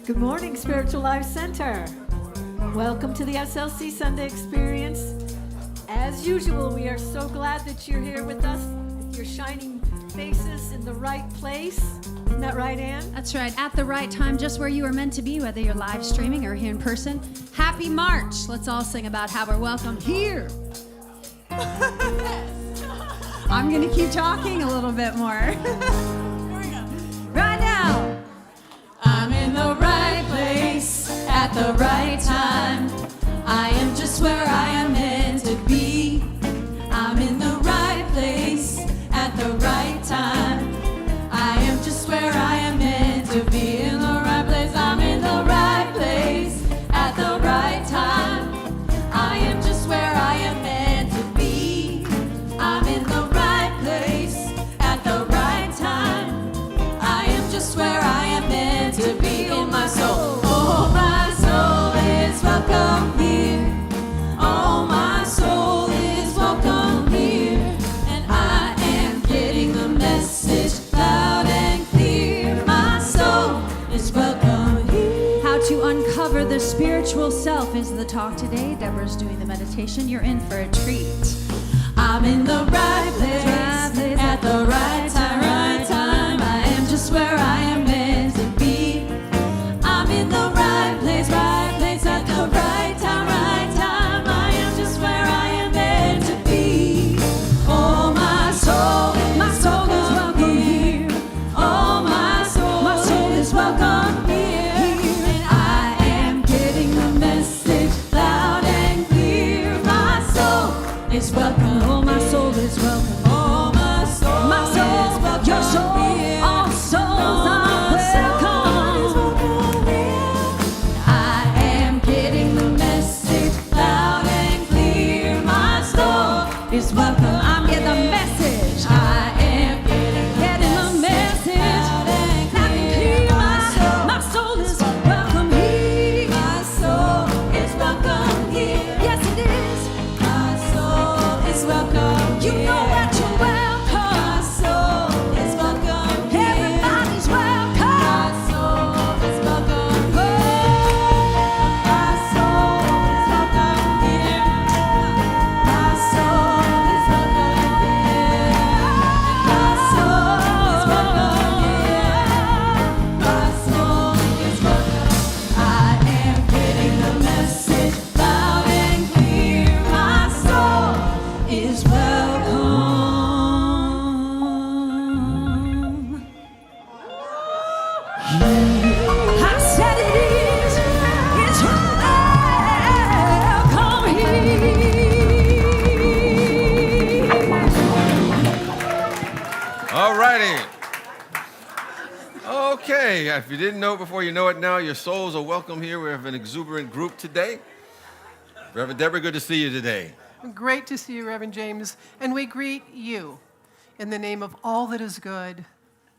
Good morning, Spiritual Life Center. Welcome to the SLC Sunday Experience. As usual, we are so glad that you're here with us, with your shining faces in the right place. Isn't that right, Ann? That's right. At the right time, just where you are meant to be, whether you're live streaming or here in person. Happy March. Let's all sing about how we're welcome here. I'm going to keep talking a little bit more. Here we go. Right now. I'm in the right place at the right time. I am just where I am meant to be. I'm in the right place at the right time. I am just where I am meant to be. In the right place, I'm in the right place at the right time. I am just where I am meant to be. I'm in the right place at the right time. I am just where I am meant to be. In my soul, oh my soul is welcome here. Oh my soul is welcome here. And I am getting the message loud and clear. My soul is welcome here. How to uncover the spiritual self is the talk today. Deborah's doing the meditation. You're in for a treat. I'm in the right place at the right time, right time. I am just where I am meant to be. I'm in the right place at the right time, right time. I am just where I am meant to be. Oh, my soul is welcome here. Oh, my soul is welcome here. And I am getting the message loud and clear. My soul is welcome. Oh, my soul is welcome. Oh, my soul is welcome. Your soul, all souls are welcome. I am getting the message loud and clear. My soul is welcome. I'm getting the message. I am getting the message loud and clear. My soul is welcome here. My soul is welcome here. Yes, it is. My soul is welcome. You know that you're welcome. My soul is welcome. Everybody's welcome. My soul is welcome. Oh, my soul is welcome here. My soul is welcome here. My soul is welcome here. My soul is welcome. I am getting the message loud and clear. My soul is welcome. I said it is. It's welcome here. All righty. Okay, if you didn't know it before, you know it now. Your souls are welcome here. We have an exuberant group today. Reverend Deborah, good to see you today. Great to see you, Reverend James. And we greet you in the name of all that is good,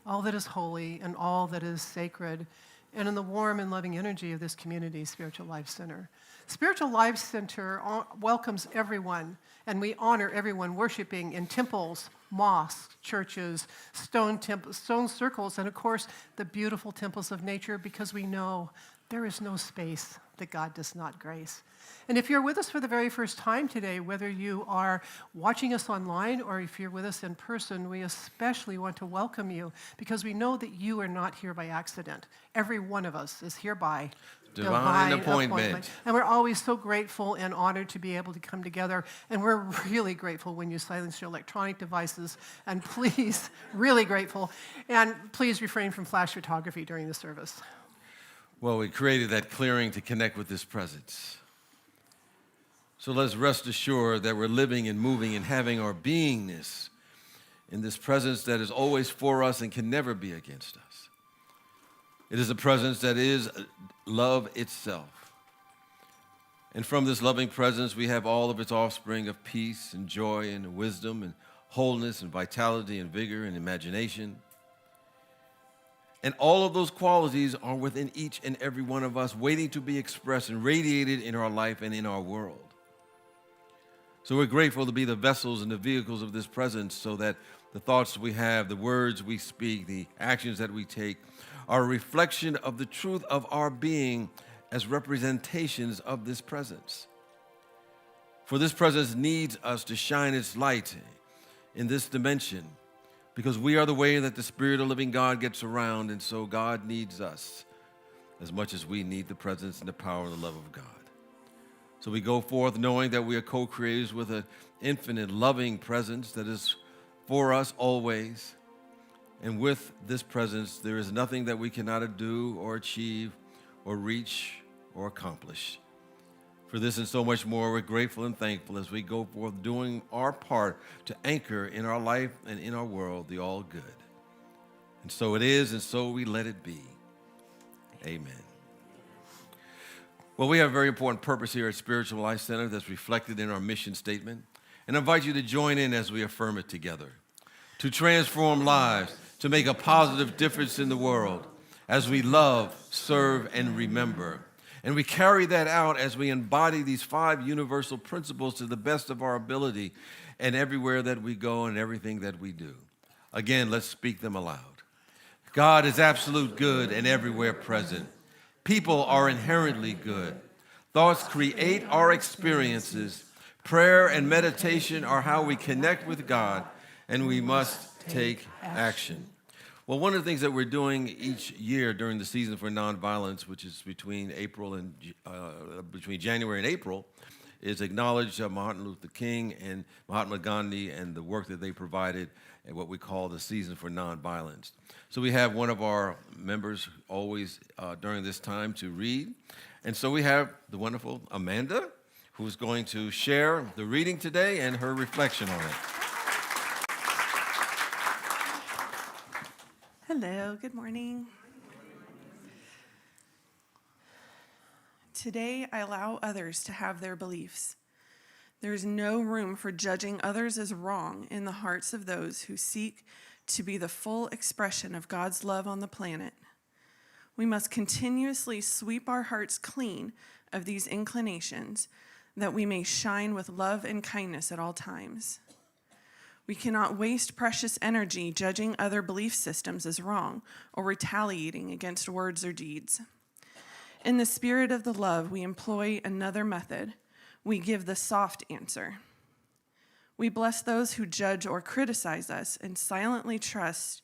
all that is holy, and all that is sacred, and in the warm and loving energy of this community, Spiritual Life Center. Spiritual Life Center welcomes everyone, and we honor everyone worshiping in temples, mosques, churches, stone circles, and of course, the beautiful temples of nature, because we know there is no space that God does not grace. And if you're with us for the very first time today, whether you are watching us online or if you're with us in person, we especially want to welcome you because we know that you are not here by accident. Every one of us is here by Divine appointment. And we're always so grateful and honored to be able to come together. And we're really grateful when you silence your electronic devices. And please, really grateful. And please refrain from flash photography during the service. Well, we created that clearing to connect with this presence. So let's rest assured that we're living and moving and having our beingness in this presence that is always for us and can never be against us. It is a presence that is love itself. And from this loving presence, we have all of its offspring of peace and joy and wisdom and wholeness and vitality and vigor and imagination. And all of those qualities are within each and every one of us, waiting to be expressed and radiated in our life and in our world. So we're grateful to be the vessels and the vehicles of this presence so that the thoughts we have, the words we speak, the actions that we take are a reflection of the truth of our being as representations of this presence. For this presence needs us to shine its light in this dimension, because we are the way that the Spirit of living God gets around, and so God needs us as much as we need the presence and the power and the love of God. So we go forth knowing that we are co-creators with an infinite loving presence that is for us always. And with this presence, there is nothing that we cannot do or achieve or reach or accomplish. For this and so much more, we're grateful and thankful as we go forth doing our part to anchor in our life and in our world the all good. And so it is, and so we let it be. Amen. Well, we have a very important purpose here at Spiritual Life Center that's reflected in our mission statement. And I invite you to join in as we affirm it together. To transform lives, to make a positive difference in the world as we love, serve, and remember. And we carry that out as we embody these 5 universal principles to the best of our ability and everywhere that we go and everything that we do. Again, let's speak them aloud. God is absolute good and everywhere present. People are inherently good. Thoughts create our experiences. Prayer and meditation are how we connect with God, and we must take action. Well, one of the things that we're doing each year during the season for nonviolence, which is between January and April, is acknowledge Martin Luther King and Mahatma Gandhi and the work that they provided at what we call the season for nonviolence. So we have one of our members always during this time to read. And so we have the wonderful Amanda, who's going to share the reading today and her reflection on it. Hello, good morning. Today, I allow others to have their beliefs. There is no room for judging others as wrong in the hearts of those who seek to be the full expression of God's love on the planet. We must continuously sweep our hearts clean of these inclinations that we may shine with love and kindness at all times. We cannot waste precious energy judging other belief systems as wrong or retaliating against words or deeds. In the spirit of the love, we employ another method. We give the soft answer. We bless those who judge or criticize us and silently trust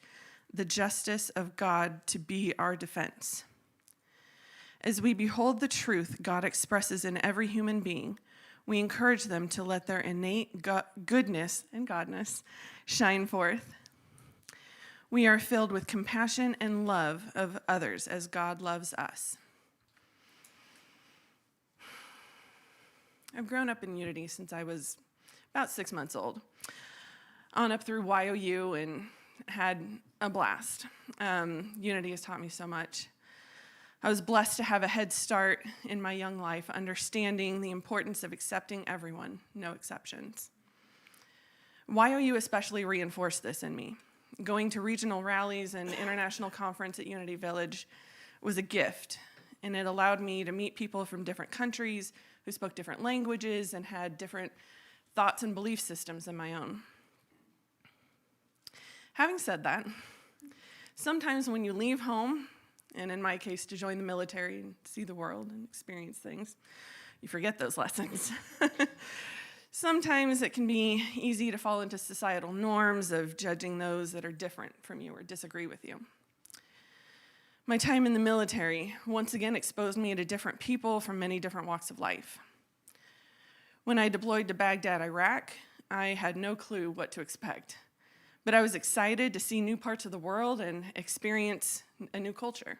the justice of God to be our defense. As we behold the truth God expresses in every human being, we encourage them to let their innate goodness and godness shine forth. We are filled with compassion and love of others as God loves us. I've grown up in Unity since I was about 6 months old, on up through YOU, and had a blast. Unity has taught me so much. I was blessed to have a head start in my young life, understanding the importance of accepting everyone, no exceptions. YOU especially reinforced this in me. Going to regional rallies and international conference at Unity Village was a gift, and it allowed me to meet people from different countries who spoke different languages and had different thoughts and belief systems than my own. Having said that, sometimes when you leave home, and in my case, to join the military and see the world and experience things, you forget those lessons. Sometimes it can be easy to fall into societal norms of judging those that are different from you or disagree with you. My time in the military once again exposed me to different people from many different walks of life. When I deployed to Baghdad, Iraq, I had no clue what to expect. But I was excited to see new parts of the world and experience a new culture.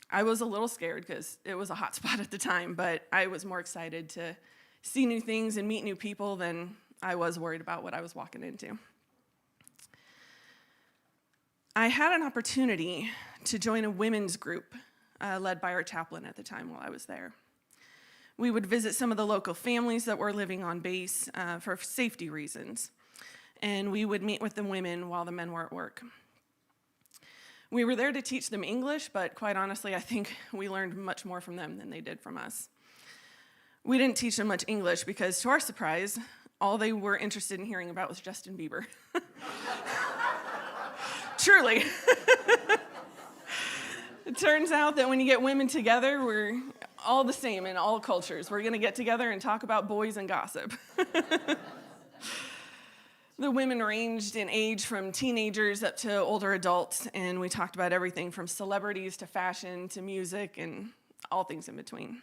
I was a little scared because it was a hot spot at the time, but I was more excited to see new things and meet new people than I was worried about what I was walking into. I had an opportunity to join a women's group led by our chaplain at the time while I was there. We would visit some of the local families that were living on base for safety reasons, and we would meet with the women while the men were at work. We were there to teach them English, but quite honestly, I think we learned much more from them than they did from us. We didn't teach them much English because, to our surprise, all they were interested in hearing about was Justin Bieber. Truly. It turns out that when you get women together, we're all the same in all cultures. We're going to get together and talk about boys and gossip. The women ranged in age from teenagers up to older adults, and we talked about everything from celebrities to fashion to music and all things in between.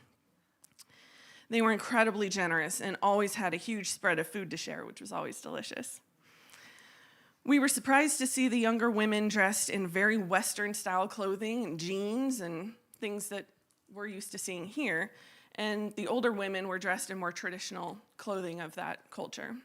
They were incredibly generous and always had a huge spread of food to share, which was always delicious. We were surprised to see the younger women dressed in very Western-style clothing and jeans and things that we're used to seeing here, and the older women were dressed in more traditional clothing of that culture.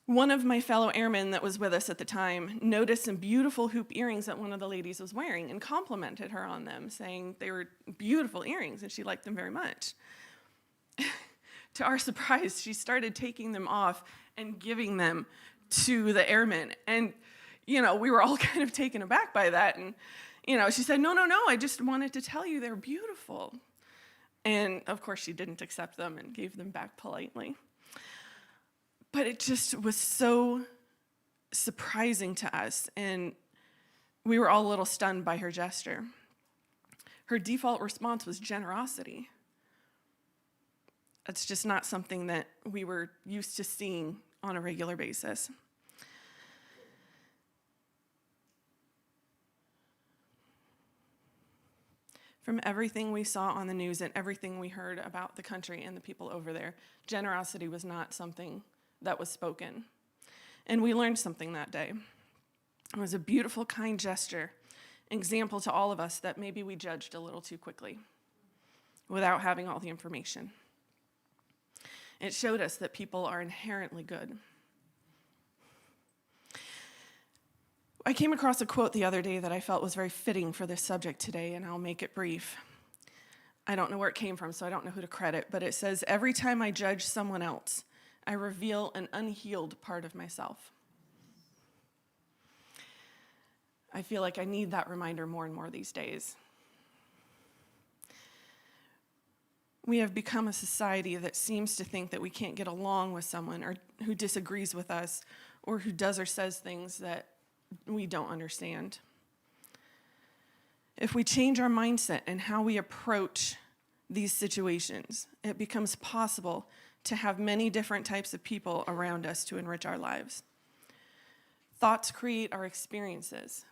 One of my fellow airmen that was with us at the time noticed some beautiful hoop earrings that one of the ladies was wearing and complimented her on them, saying they were beautiful earrings and she liked them very much. To our surprise, she started taking them off and giving them to the airmen. And, we were all kind of taken aback by that. And, she said, no, I just wanted to tell you they're beautiful. And, of course, she didn't accept them and gave them back politely. But it just was so surprising to us, and we were all a little stunned by her gesture. Her default response was generosity. That's just not something that we were used to seeing on a regular basis. From everything we saw on the news and everything we heard about the country and the people over there, generosity was not something that was spoken. And we learned something that day. It was a beautiful, kind gesture, an example to all of us that maybe we judged a little too quickly without having all the information. It showed us that people are inherently good. I came across a quote the other day that I felt was very fitting for this subject today, and I'll make it brief. I don't know where it came from, so I don't know who to credit, but it says, "Every time I judge someone else, I reveal an unhealed part of myself." I feel like I need that reminder more and more these days. We have become a society that seems to think that we can't get along with someone or who disagrees with us or who does or says things that we don't understand. If we change our mindset and how we approach these situations, it becomes possible to have many different types of people around us to enrich our lives. Thoughts create our experiences.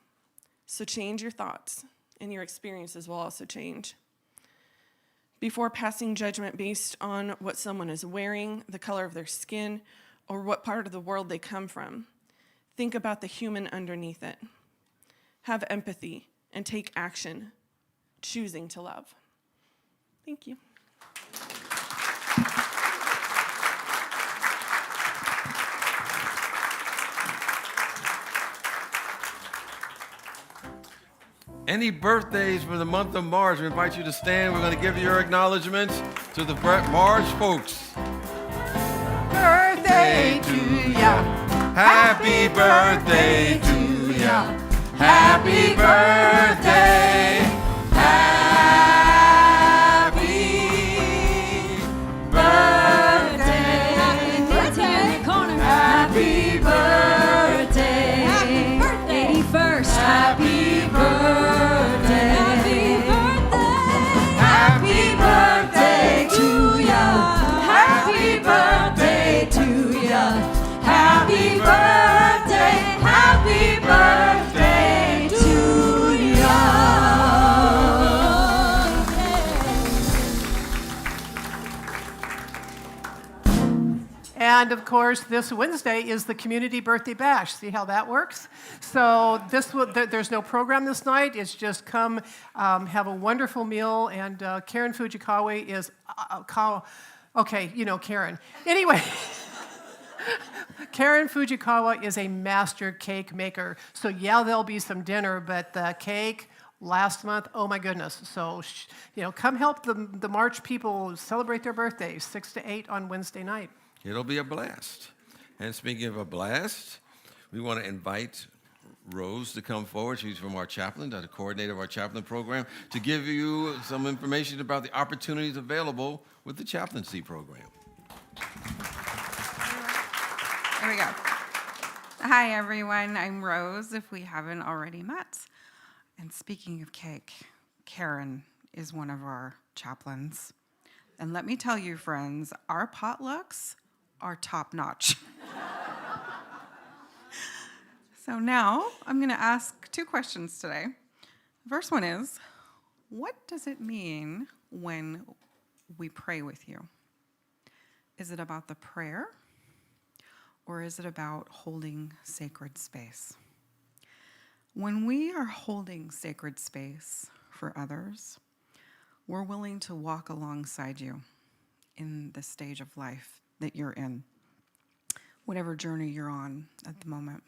So change your thoughts, and your experiences will also change. Before passing judgment based on what someone is wearing, the color of their skin, or what part of the world they come from, think about the human underneath it. Have empathy and take action, choosing to love. Thank you. Any birthdays for the month of March, we invite you to stand. We're going to give you your acknowledgments to the March folks. Birthday to ya. Happy birthday to ya. Happy birthday. Happy birthday. Happy birthday, corner. Happy birthday. Happy birthday. 81st. Happy birthday. Happy birthday to ya. Happy birthday to ya. Happy birthday. Happy birthday to ya. And of course, this Wednesday is the community birthday bash. See how that works? So there's no program this night. It's just come have a wonderful meal. And Karen Fujikawa is, okay, you know Karen. Anyway, Karen Fujikawa is a master cake maker. So yeah, there'll be some dinner, but the cake last month, oh my goodness. So, come help the March people celebrate their birthdays, 6 to 8 on Wednesday night. It'll be a blast. And speaking of a blast, we want to invite Rose to come forward. She's from our chaplain, the coordinator of our chaplain program, to give you some information about the opportunities available with the chaplaincy program. There we go. Hi, everyone. I'm Rose, if we haven't already met. And speaking of cake, Karen is one of our chaplains. And let me tell you, friends, our potlucks are top notch. So now I'm going to ask 2 questions today. The first one is, what does it mean when we pray with you? Is it about the prayer, or is it about holding sacred space? When we are holding sacred space for others, we're willing to walk alongside you in the stage of life that you're in, whatever journey you're on at the moment.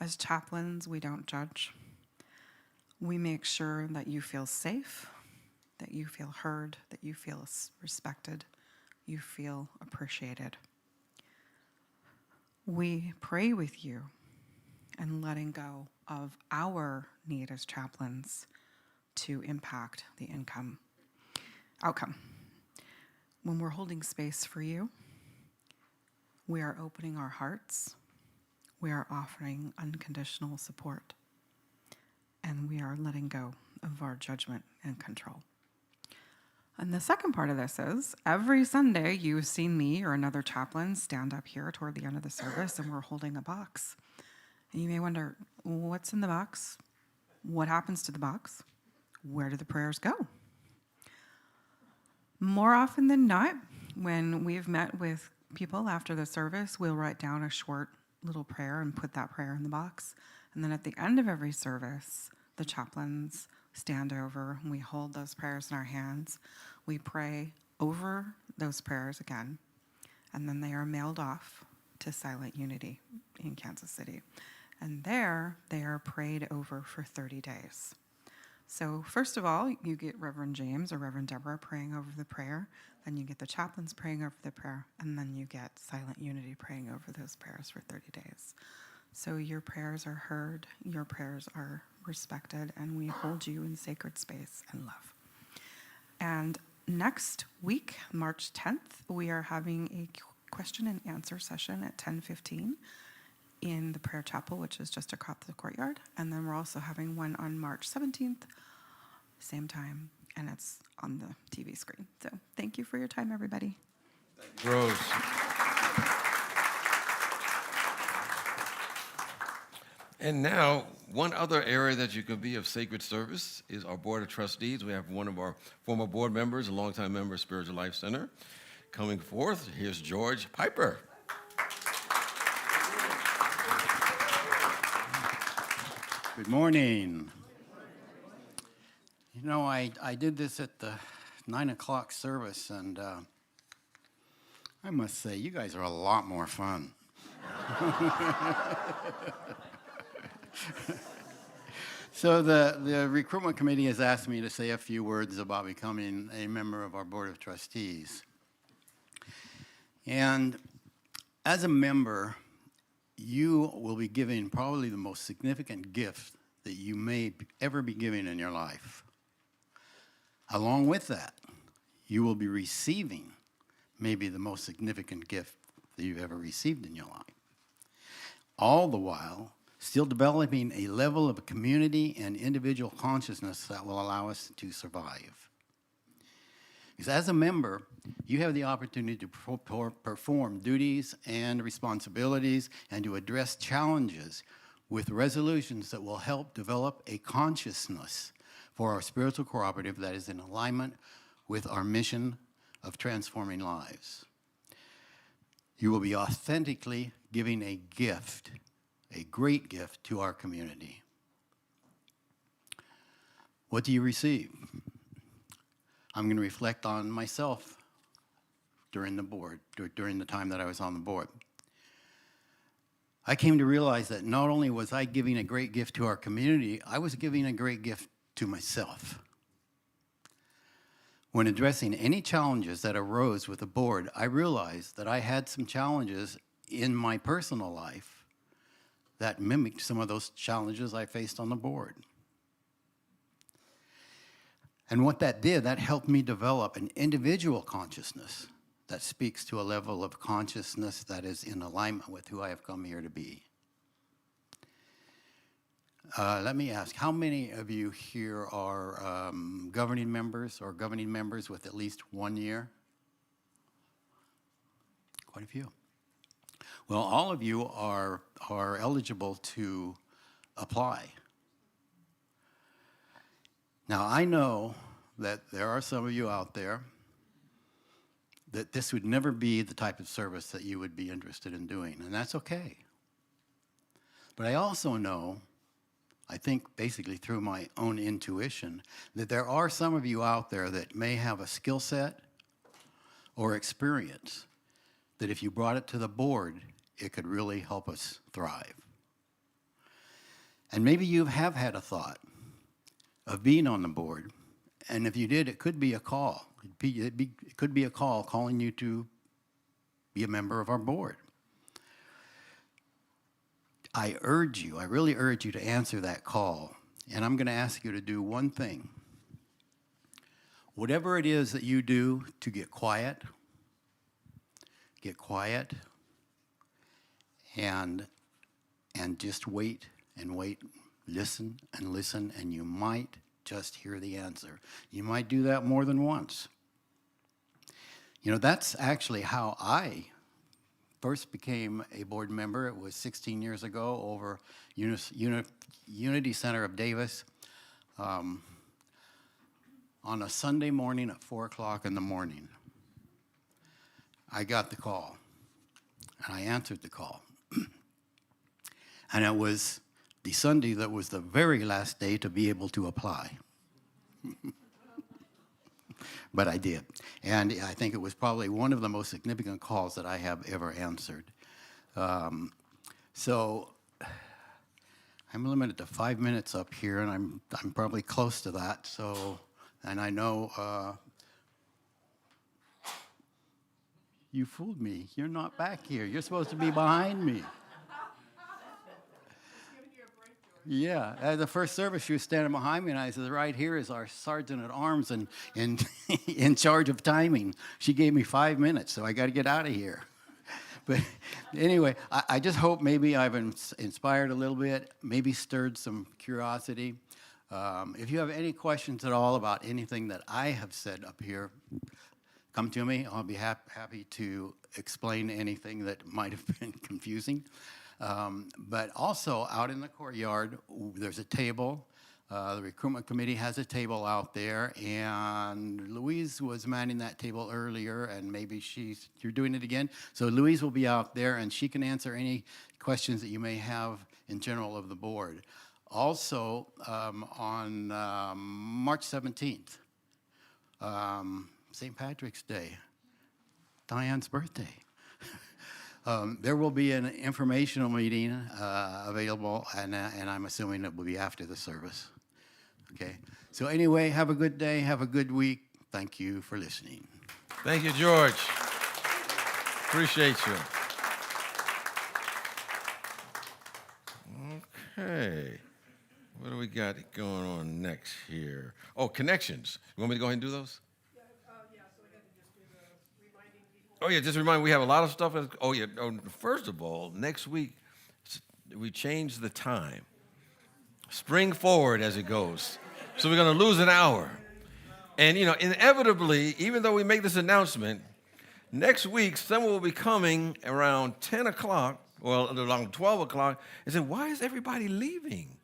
As chaplains, we don't judge. We make sure that you feel safe, that you feel heard, that you feel respected, you feel appreciated. We pray with you and letting go of our need as chaplains to impact the outcome. When we're holding space for you, we are opening our hearts, we are offering unconditional support, and we are letting go of our judgment and control. And the second part of this is, every Sunday you've seen me or another chaplain stand up here toward the end of the service and we're holding a box. And you may wonder, what's in the box? What happens to the box? Where do the prayers go? More often than not, when we've met with people after the service, we'll write down a short little prayer and put that prayer in the box. And then at the end of every service, the chaplains stand over and we hold those prayers in our hands. We pray over those prayers again, and then they are mailed off to Silent Unity in Kansas City. And there, they are prayed over for 30 days. So first of all, you get Reverend James or Reverend Deborah praying over the prayer, then you get the chaplains praying over the prayer, and then you get Silent Unity praying over those prayers for 30 days. So your prayers are heard, your prayers are respected, and we hold you in sacred space and love. And next week, March 10th, we are having a question and answer session at 10:15 in the prayer chapel, which is just across the courtyard. And then we're also having one on March 17th, same time, and it's on the TV screen. So thank you for your time, everybody. Rose. And now, one other area that you can be of sacred service is our Board of Trustees. We have one of our former board members, a longtime member of Spiritual Life Center, coming forth. Here's George Piper. Good morning. You know, I did this at the 9 o'clock service, and I must say, you guys are a lot more fun. So the recruitment committee has asked me to say a few words about becoming a member of our Board of Trustees. And as a member, you will be giving probably the most significant gift that you may ever be giving in your life. Along with that, you will be receiving maybe the most significant gift that you've ever received in your life. All the while, still developing a level of community and individual consciousness that will allow us to survive. Because as a member, you have the opportunity to perform duties and responsibilities and to address challenges with resolutions that will help develop a consciousness for our spiritual cooperative that is in alignment with our mission of transforming lives. You will be authentically giving a gift, a great gift to our community. What do you receive? I'm going to reflect on myself during the time that I was on the board. I came to realize that not only was I giving a great gift to our community, I was giving a great gift to myself. When addressing any challenges that arose with the board, I realized that I had some challenges in my personal life that mimicked some of those challenges I faced on the board. And what that did, that helped me develop an individual consciousness that speaks to a level of consciousness that is in alignment with who I have come here to be. let me ask, how many of you here are governing members or governing members with at least 1 year? Quite a few. Well, all of you are eligible to apply. Now, I know that there are some of you out there that this would never be the type of service that you would be interested in doing, and that's okay. But I also know, I think basically through my own intuition, that there are some of you out there that may have a skill set or experience that if you brought it to the board, it could really help us thrive. And maybe you have had a thought of being on the board, and if you did, it could be a call. It could be a call calling you to be a member of our board. I really urge you to answer that call, and I'm going to ask you to do one thing. Whatever it is that you do to get quiet, and just wait and wait, listen, and you might just hear the answer. You might do that more than once. You know, that's actually how I first became a board member. It was 16 years ago over Unity Center of Davis on a Sunday morning at 4 o'clock in the morning. I got the call, and I answered the call. And it was the Sunday that was the very last day to be able to apply. But I did. And I think it was probably one of the most significant calls that I have ever answered. So I'm limited to 5 minutes up here, and I'm probably close to that. So, and I know you fooled me. You're not back here. You're supposed to be behind me. Yeah, at the first service, she was standing behind me, and I said, right here is our sergeant at arms and in charge of timing. She gave me 5 minutes, so I got to get out of here. But anyway, I just hope maybe I've inspired a little bit, maybe stirred some curiosity. If you have any questions at all about anything that I have said up here, come to me. I'll be happy to explain anything that might have been confusing. But also out in the courtyard, there's a table. The recruitment committee has a table out there, and Louise was manning that table earlier, and maybe you're doing it again. So Louise will be out there, and she can answer any questions that you may have in general of the board. Also, on March 17th, St. Patrick's Day, Diane's birthday. There will be an informational meeting available, and I'm assuming it will be after the service. Okay. So anyway, have a good day. Have a good week. Thank you for listening. Thank you, George. Appreciate you. Okay. What do we got going on next here? Oh, connections. You want me to go ahead and do those? Oh, yeah, just remind, we have a lot of stuff. Oh, yeah, first of all, next week, we change the time. Spring forward as it goes. So we're going to lose an hour. And, you know, inevitably, even though we make this announcement, next week, someone will be coming around 10 o'clock, well, around 12 o'clock, and say, why is everybody leaving?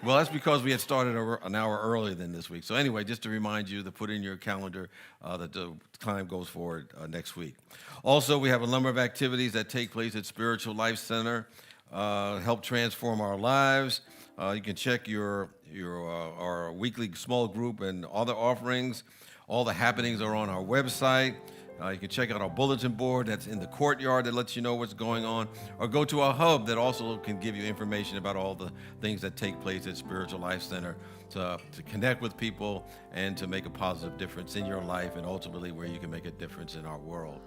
Well, that's because we had started an hour earlier than this week. So anyway, just to remind you to put in your calendar that the time goes forward next week. Also, we have a number of activities that take place at Spiritual Life Center, help transform our lives. You can check our weekly small group and other offerings. All the happenings are on our website. You can check out our bulletin board that's in the courtyard that lets you know what's going on, or go to our hub that also can give you information about all the things that take place at Spiritual Life Center to connect with people and to make a positive difference in your life and ultimately where you can make a difference in our world.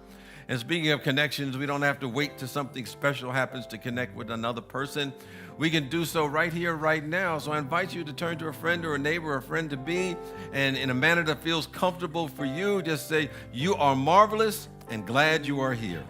And speaking of connections, we don't have to wait till something special happens to connect with another person. We can do so right here, right now. So I invite you to turn to a friend or a neighbor or a friend to be, and in a manner that feels comfortable for you, just say, you are marvelous and glad you are here.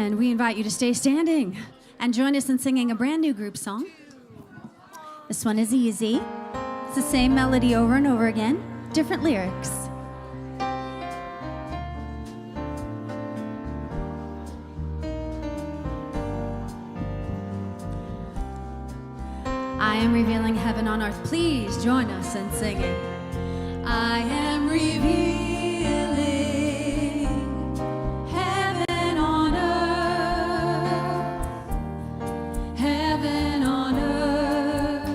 And we invite you to stay standing and join us in singing a brand new group song. This one is easy. It's the same melody over and over again, different lyrics. I am revealing heaven on earth. Please join us in singing. I am revealing heaven on earth, heaven on earth,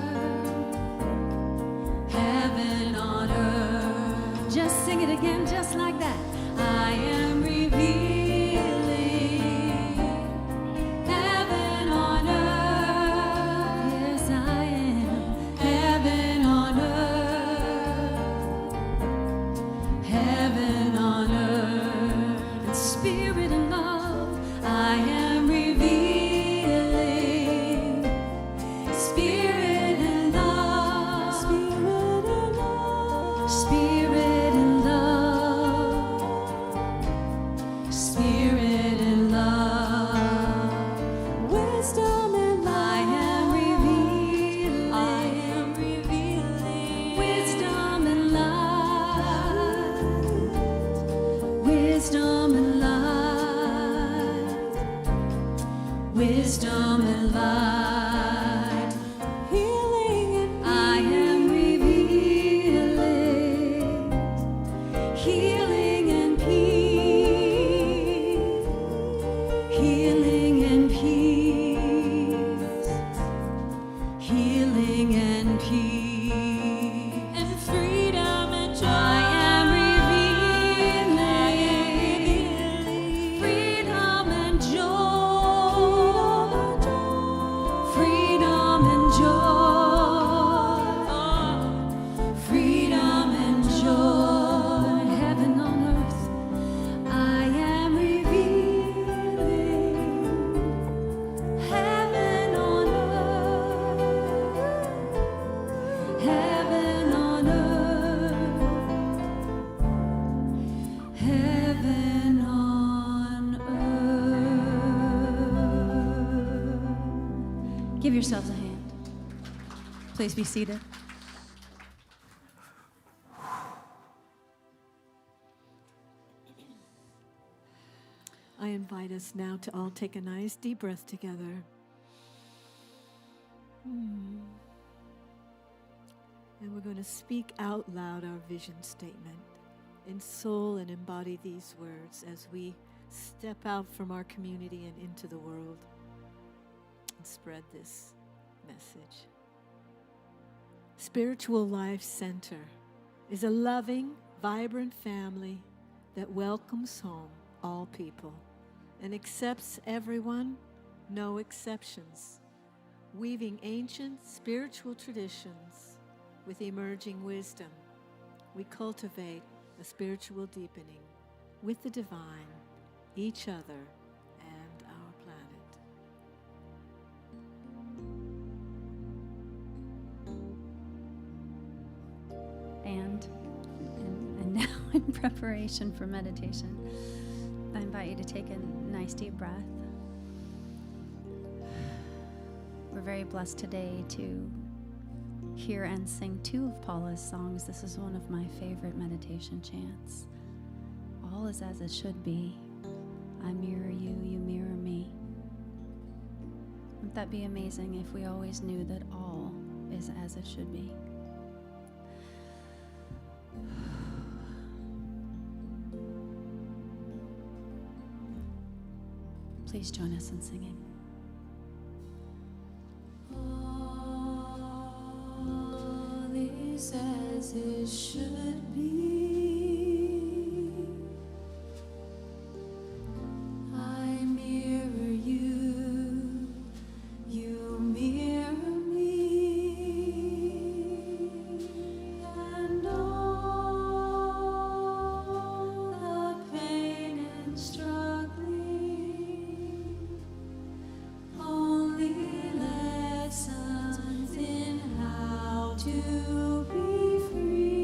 heaven on earth. Just sing it again, just like that. I am revealing heaven on earth. Yes, I am. Heaven on earth, heaven on earth, and spirit and love. I am revealing spirit and love, spirit and love, spirit and love, spirit and love, wisdom and love. I am revealing wisdom and light, wisdom and light, wisdom and light, healing and I am revealing healing and peace, healing and peace, healing and peace, and freedom and joy. I am revealing freedom and joy, freedom and joy, freedom and joy, heaven on earth. I am revealing heaven on earth, heaven on earth, heaven on earth. Give yourselves a hand. Please be seated. I invite us now to all take a nice deep breath together. And we're going to speak out loud our vision statement. In soul and embody these words as we step out from our community and into the world and spread this message. Spiritual Life Center is a loving, vibrant family that welcomes home all people and accepts everyone, no exceptions, weaving ancient spiritual traditions with emerging wisdom. We cultivate a spiritual deepening with the divine, each other, and our planet. And now in preparation for meditation, I invite you to take a nice deep breath. We're very blessed today to hear and sing two of Paula's songs. This is one of my favorite meditation chants. All is as it should be. I mirror you, you mirror me. Wouldn't that be amazing if we always knew that all is as it should be? Please join us in singing. All is as it should be. I mirror you, you mirror me, and all the pain and struggling, only lessons in how to be free.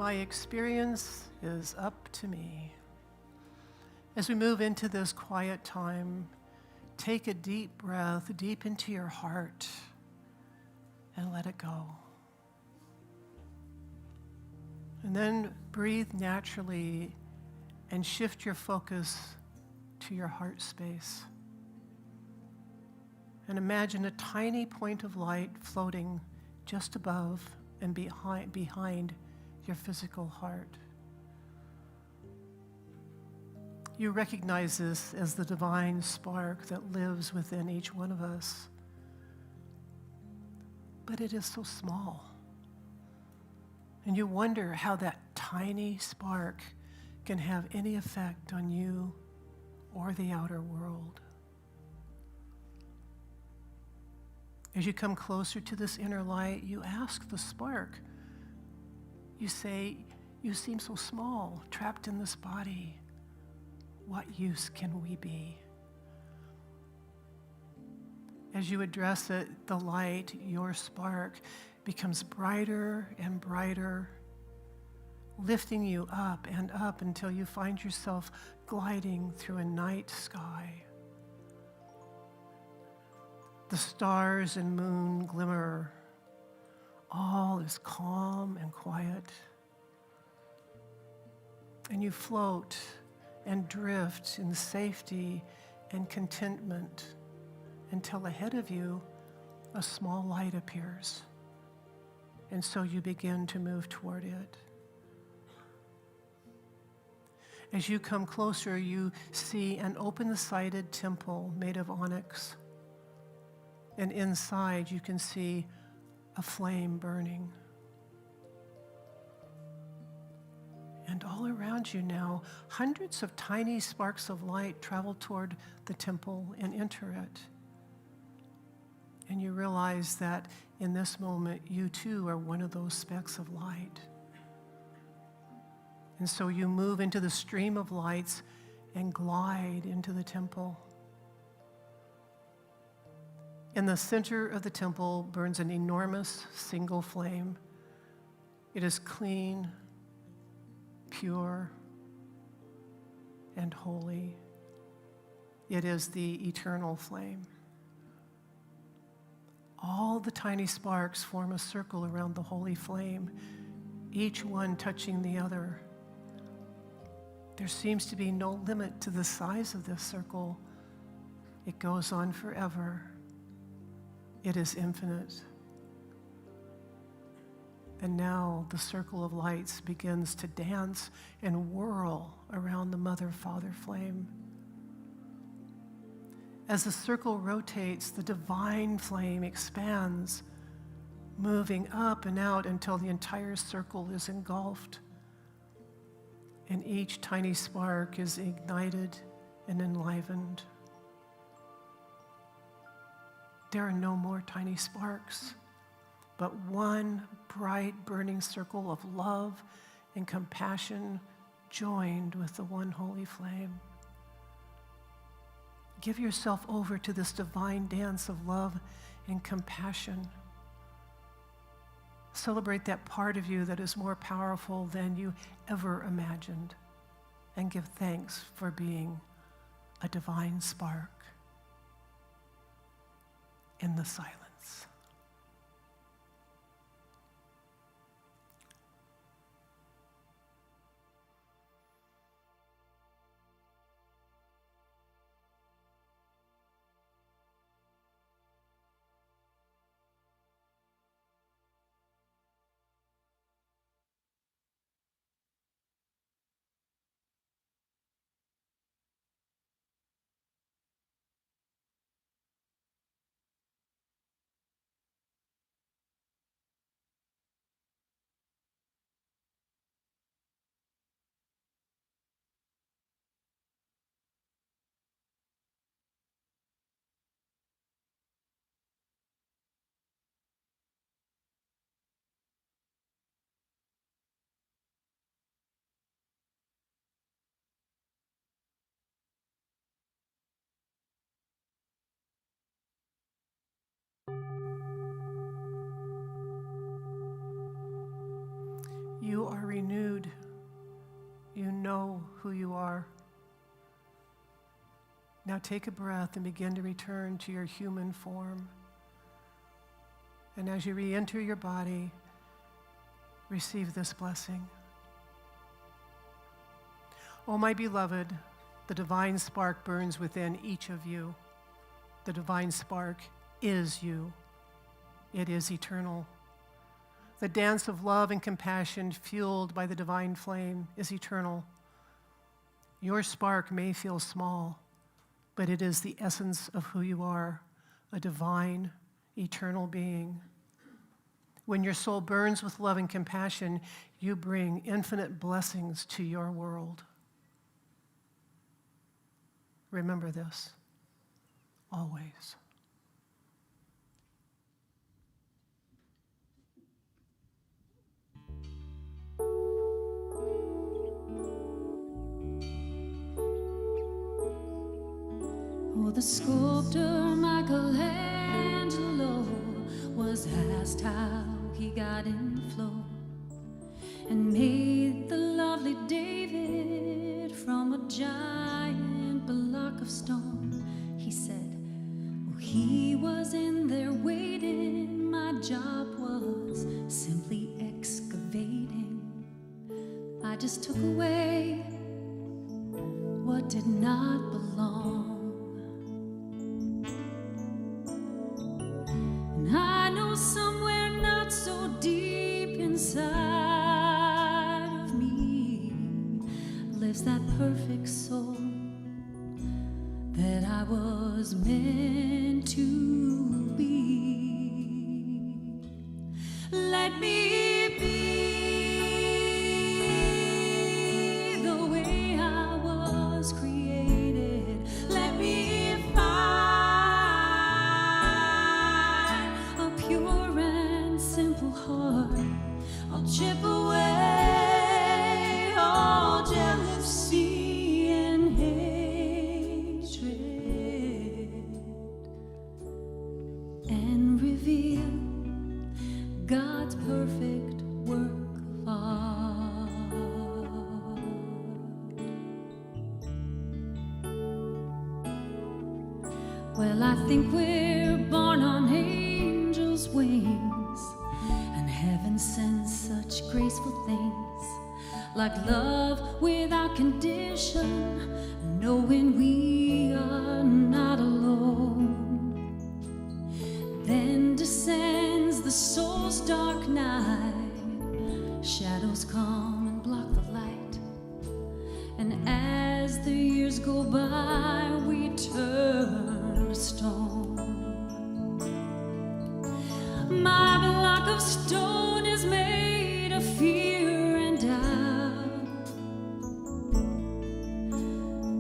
My experience is up to me. As we move into this quiet time, take a deep breath deep into your heart and let it go. And then breathe naturally and shift your focus to your heart space. And imagine a tiny point of light floating just above and behind your physical heart. You recognize this as the divine spark that lives within each one of us. But it is so small. And you wonder how that tiny spark can have any effect on you or the outer world. As you come closer to this inner light, you ask the spark. You say, "You seem so small, trapped in this body. What use can we be?" As you address it, the light, your spark, becomes brighter and brighter, lifting you up and up until you find yourself gliding through a night sky. The stars and moon glimmer. All is calm and quiet. And you float and drift in safety and contentment until ahead of you a small light appears. And so you begin to move toward it. As you come closer, you see an open-sided temple made of onyx. And inside you can see a flame burning. And all around you now, hundreds of tiny sparks of light travel toward the temple and enter it. And you realize that in this moment, you too are one of those specks of light. And so you move into the stream of lights and glide into the temple. In the center of the temple burns an enormous single flame. It is clean, pure, and holy. It is the eternal flame. All the tiny sparks form a circle around the holy flame, each one touching the other. There seems to be no limit to the size of this circle. It goes on forever. It is infinite. And now the circle of lights begins to dance and whirl around the mother-father flame. As the circle rotates, the divine flame expands, moving up and out until the entire circle is engulfed. And each tiny spark is ignited and enlivened. There are no more tiny sparks, but one bright burning circle of love and compassion joined with the one holy flame. Give yourself over to this divine dance of love and compassion. Celebrate that part of you that is more powerful than you ever imagined, and give thanks for being a divine spark in the silence. renewed. You know who you are. Now take a breath and begin to return to your human form. And as you re-enter your body, receive this blessing. Oh, my beloved, the divine spark burns within each of you. The divine spark is you. It is eternal. The dance of love and compassion fueled by the divine flame is eternal. Your spark may feel small, but it is the essence of who you are, a divine, eternal being. When your soul burns with love and compassion, you bring infinite blessings to your world. Remember this, always. Oh, the sculptor Michelangelo was asked how he got in flow and made the lovely David from a giant block of stone. He said, well, he was in there waiting. My job was simply excavating. I just took away what did not belong. And I know somewhere not so deep inside of me lives that perfect soul that I was meant to be. Let me be the way I was created. Let me find a pure and simple heart. I'll chip away all jealousy and hatred and reveal God's perfect work of art. Well, I think we're born on angels' wings, and heaven sends such graceful things, like love without condition, knowing we are not alone. Then descends the soul's dark night, shadows come and block the light, and as the years go by, we turn to stone. My block of stone is made of fear and doubt,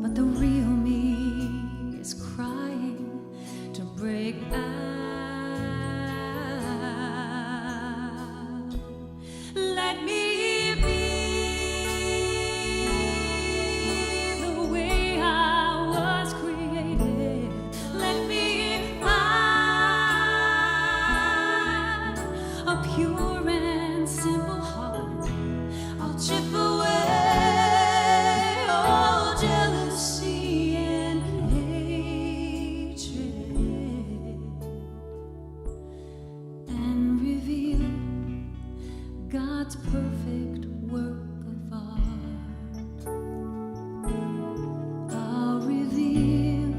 but the real me is crying to break out. Let me be the way I was created. Let me find a pure and simple heart. I'll chip away all jealousy and hatred and reveal God's perfect work of art. I'll reveal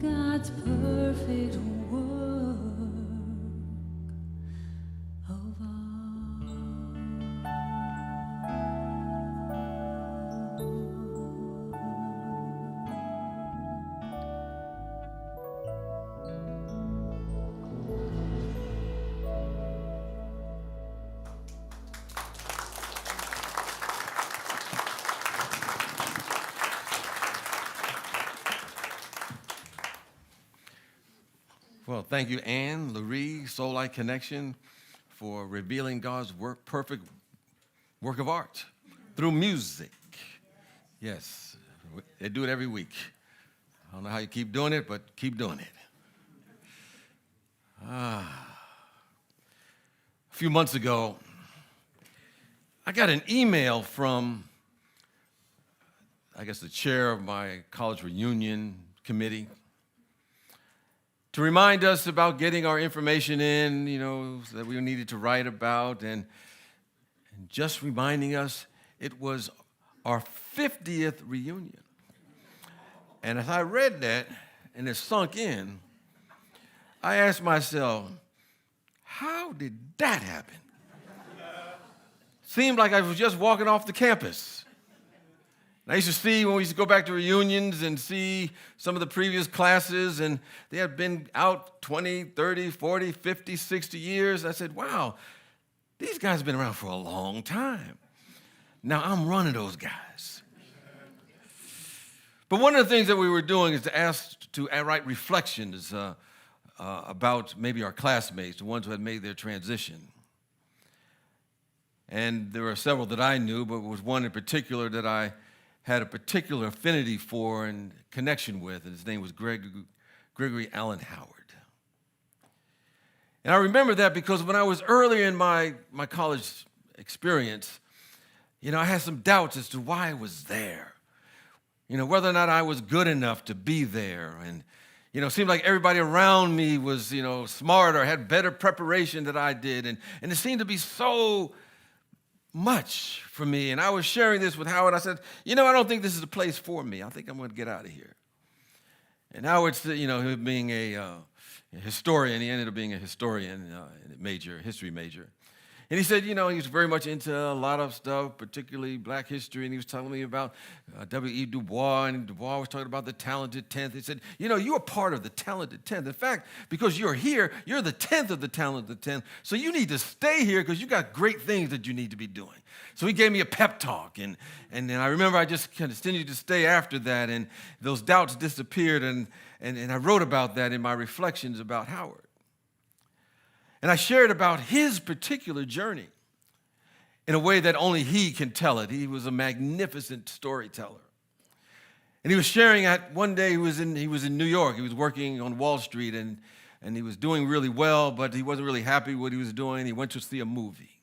God's perfect work of art. Well, thank you, Anne, Lurie, Soul Light Connection, for revealing God's perfect work of art through music. Yes, they do it every week. I don't know how you keep doing it, but keep doing it. A few months ago, I got an email from, I guess, the chair of my college reunion committee to remind us about getting our information in, that we needed to write about, and just reminding us it was our 50th reunion. And as I read that, and it sunk in, I asked myself, how did that happen? Seemed like I was just walking off the campus. And I used to see when we used to go back to reunions and see some of the previous classes, and they had been out 20, 30, 40, 50, 60 years. I said, wow, these guys have been around for a long time. Now I'm running those guys. But one of the things that we were doing is to ask to write reflections about maybe our classmates, the ones who had made their transition. And there were several that I knew, but there was one in particular that I had a particular affinity for and connection with, and his name was Gregory Allen Howard. And I remember that because when I was earlier in my college experience, I had some doubts as to why I was there. Whether or not I was good enough to be there. And, it seemed like everybody around me was, smarter, had better preparation than I did. And it seemed to be so much for me. And I was sharing this with Howard. I said, I don't think this is a place for me. I think I'm going to get out of here. And Howard said, being a historian, he ended up being a historian, history major. And he said, he was very much into a lot of stuff, particularly black history, and he was telling me about W.E. Du Bois, and Du Bois was talking about the talented 10th. He said, you are part of the talented 10th. In fact, because you're here, you're the 10th of the talented 10th, so you need to stay here because you got great things that you need to be doing. So he gave me a pep talk, and I remember I just continued to stay after that, and those doubts disappeared, and I wrote about that in my reflections about Howard. And I shared about his particular journey in a way that only he can tell it. He was a magnificent storyteller. And he was sharing one day he was in New York. He was working on Wall Street, and he was doing really well, but he wasn't really happy with what he was doing. He went to see a movie.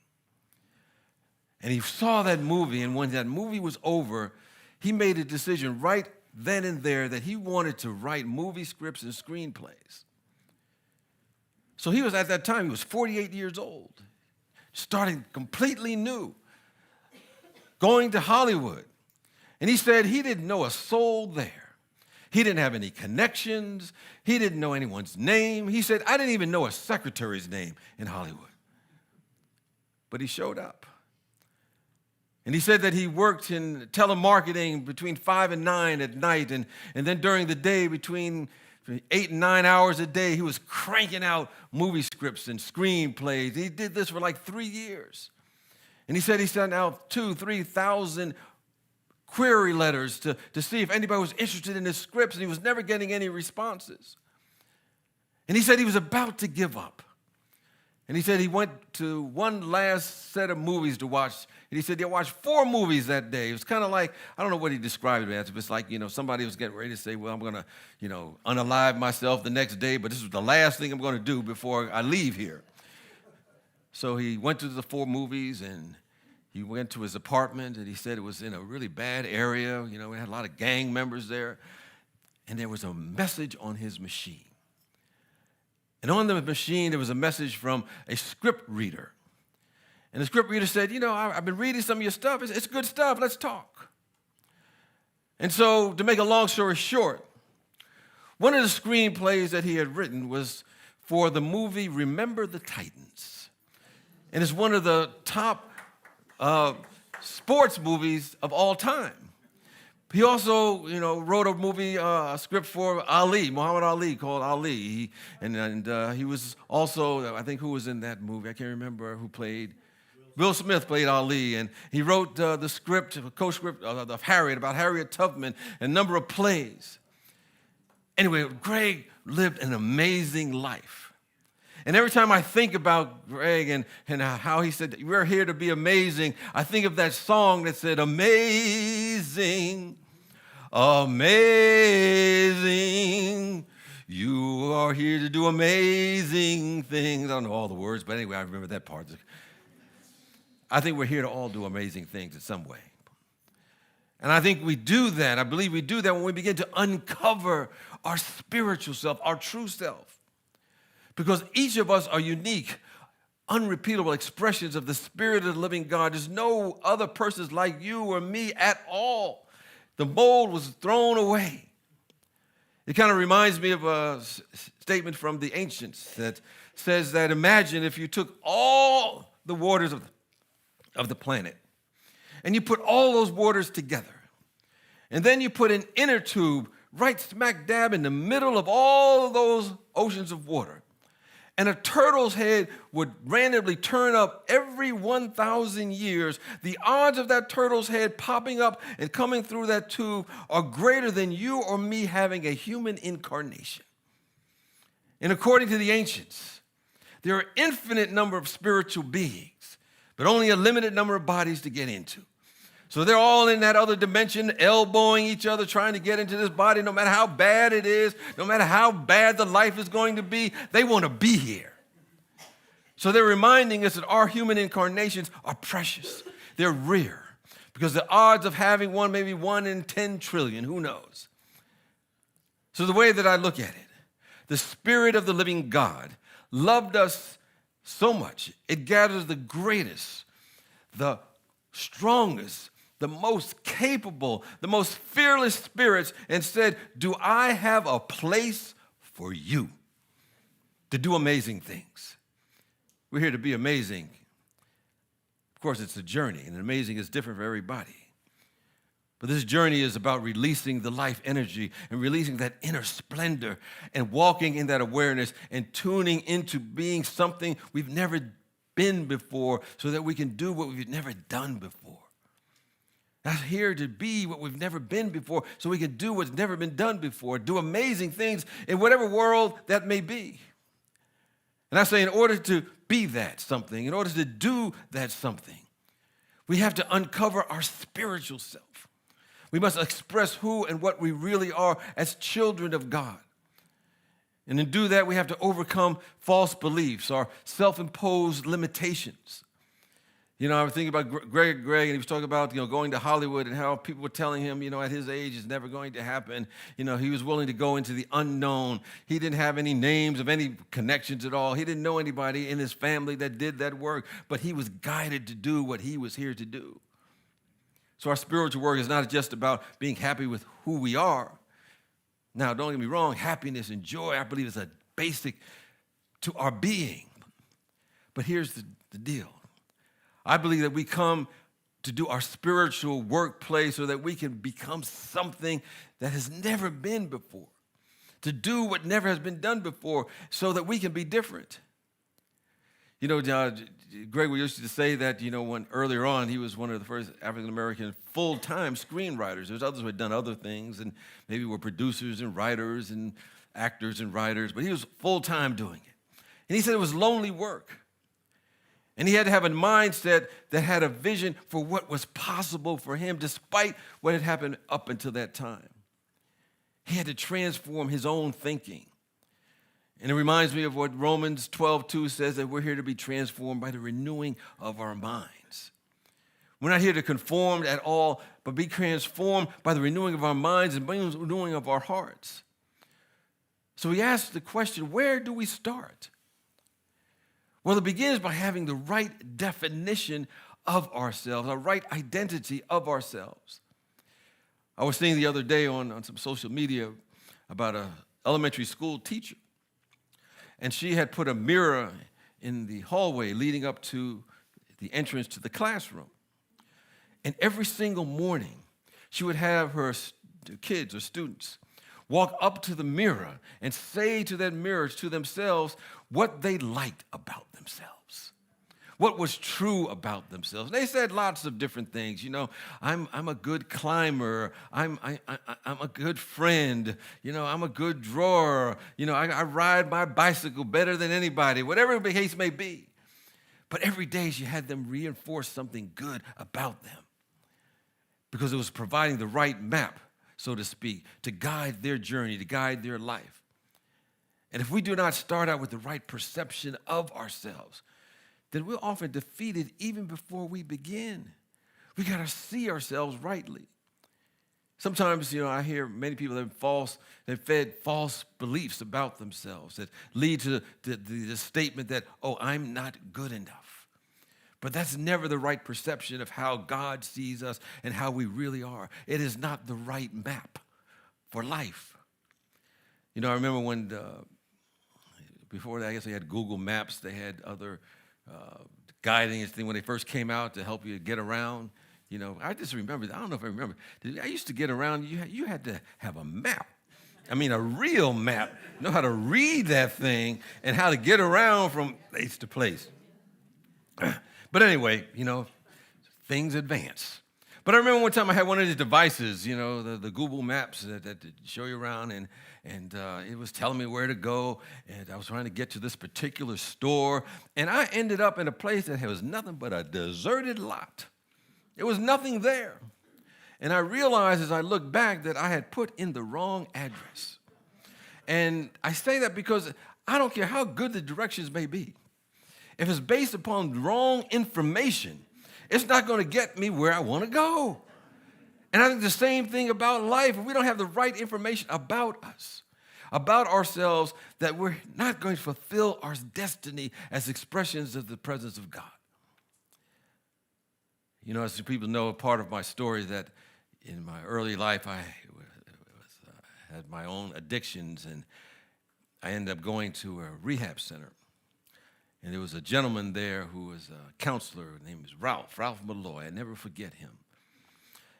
And he saw that movie, and when that movie was over, he made a decision right then and there that he wanted to write movie scripts and screenplays. So he was, at that time, he was 48 years old, starting completely new, going to Hollywood. And he said he didn't know a soul there. He didn't have any connections. He didn't know anyone's name. He said, I didn't even know a secretary's name in Hollywood. But he showed up. And he said that he worked in telemarketing between 5 and 9 at night, and then during the day between 8 and 9 hours a day, he was cranking out movie scripts and screenplays. He did this for like 3 years. And he said he sent out 2,000-3,000 query letters to see if anybody was interested in his scripts, and he was never getting any responses. And he said he was about to give up. And he said he went to one last set of movies to watch. And he said he watched 4 movies that day. It was kind of like, I don't know what he described it as. It was like, somebody was getting ready to say, well, I'm going to, unalive myself the next day, but this is the last thing I'm going to do before I leave here. So he went to the 4 movies, and he went to his apartment, and he said it was in a really bad area. We had a lot of gang members there. And there was a message on his machine. And on the machine, there was a message from a script reader. And the script reader said, I've been reading some of your stuff. It's good stuff. Let's talk. And so, to make a long story short, one of the screenplays that he had written was for the movie Remember the Titans. And it's one of the top sports movies of all time. He also, wrote a movie, a script for Ali, Muhammad Ali, called Ali. And he was also, I think, who was in that movie? I can't remember who played. Will Smith played Ali, and he wrote the script, co-script of Harriet, about Harriet Tubman, and a number of plays. Anyway, Greg lived an amazing life. And every time I think about Greg and how he said, we're here to be amazing, I think of that song that said, amazing, amazing, you are here to do amazing things. I don't know all the words, but anyway, I remember that part. I think we're here to all do amazing things in some way. And I think we do that. I believe we do that when we begin to uncover our spiritual self, our true self. Because each of us are unique, unrepeatable expressions of the Spirit of the living God. There's no other persons like you or me at all. The mold was thrown away. It kind of reminds me of a statement from the ancients that says that imagine if you took all the waters of the planet and you put all those waters together, and then you put an inner tube right smack dab in the middle of all of those oceans of water, and a turtle's head would randomly turn up every 1,000 years, the odds of that turtle's head popping up and coming through that tube are greater than you or me having a human incarnation. And according to the ancients, there are infinite number of spiritual beings, but only a limited number of bodies to get into. So they're all in that other dimension, elbowing each other, trying to get into this body. No matter how bad it is, no matter how bad the life is going to be, they want to be here. So they're reminding us that our human incarnations are precious. They're rare because the odds of having one, maybe 1 in 10 trillion, who knows? So the way that I look at it, the Spirit of the living God loved us so much, it gathers the greatest, the strongest, the most capable, the most fearless spirits and said, do I have a place for you to do amazing things? We're here to be amazing. Of course, it's a journey, and amazing is different for everybody. But this journey is about releasing the life energy and releasing that inner splendor and walking in that awareness and tuning into being something we've never been before so that we can do what we've never done before. That's here to be what we've never been before so we can do what's never been done before, do amazing things in whatever world that may be. And I say in order to be that something, in order to do that something, we have to uncover our spiritual self. We must express who and what we really are as children of God. And to do that, we have to overcome false beliefs, our self-imposed limitations. You know, I was thinking about Greg, and he was talking about, going to Hollywood and how people were telling him, at his age, it's never going to happen. He was willing to go into the unknown. He didn't have any names of any connections at all. He didn't know anybody in his family that did that work, but he was guided to do what he was here to do. So our spiritual work is not just about being happy with who we are. Now, don't get me wrong, happiness and joy, I believe, is a basic to our being. But here's the deal. I believe that we come to do our spiritual workplace so that we can become something that has never been before, to do what never has been done before so that we can be different. Greg used to say that, when earlier on, he was one of the first African-American full-time screenwriters. There's others who had done other things and maybe were producers and writers and actors and writers, but he was full-time doing it. And he said it was lonely work. And he had to have a mindset that had a vision for what was possible for him despite what had happened up until that time. He had to transform his own thinking. And it reminds me of what Romans 12:2 says, that we're here to be transformed by the renewing of our minds. We're not here to conform at all, but be transformed by the renewing of our minds and by the renewing of our hearts. So we ask the question, where do we start? Well, it begins by having the right definition of ourselves, a right identity of ourselves. I was seeing the other day on some social media about an elementary school teacher. And she had put a mirror in the hallway leading up to the entrance to the classroom. And every single morning, she would have her kids or students walk up to the mirror and say to that mirror to themselves what they liked about themselves, what was true about themselves. And they said lots of different things. I'm a good climber. I'm a good friend. I'm a good drawer. I ride my bicycle better than anybody, whatever the case may be. But every day she had them reinforce something good about them because it was providing the right map, so to speak, to guide their journey, to guide their life. And if we do not start out with the right perception of ourselves, then we're often defeated even before we begin. We got to see ourselves rightly. Sometimes, I hear many people that fed false beliefs about themselves that lead to the statement that, oh, I'm not good enough. But that's never the right perception of how God sees us and how we really are. It is not the right map for life. I remember when, before that, I guess they had Google Maps, they had other guiding thing when they first came out to help you get around. I just remember, I don't know if I remember, I used to get around, you had to have a map. I mean, a real map. Know how to read that thing and how to get around from place to place. But anyway, things advance. But I remember one time I had one of these devices, the Google Maps that show you around, and it was telling me where to go, and I was trying to get to this particular store, and I ended up in a place that was nothing but a deserted lot. There was nothing there. And I realized as I looked back that I had put in the wrong address. And I say that because I don't care how good the directions may be. If it's based upon wrong information, it's not going to get me where I want to go. And I think the same thing about life. If we don't have the right information about us, about ourselves, that we're not going to fulfill our destiny as expressions of the presence of God. As people know, a part of my story that in my early life, I had my own addictions, and I ended up going to a rehab center. And there was a gentleman there who was a counselor. His name was Ralph Malloy. I never forget him.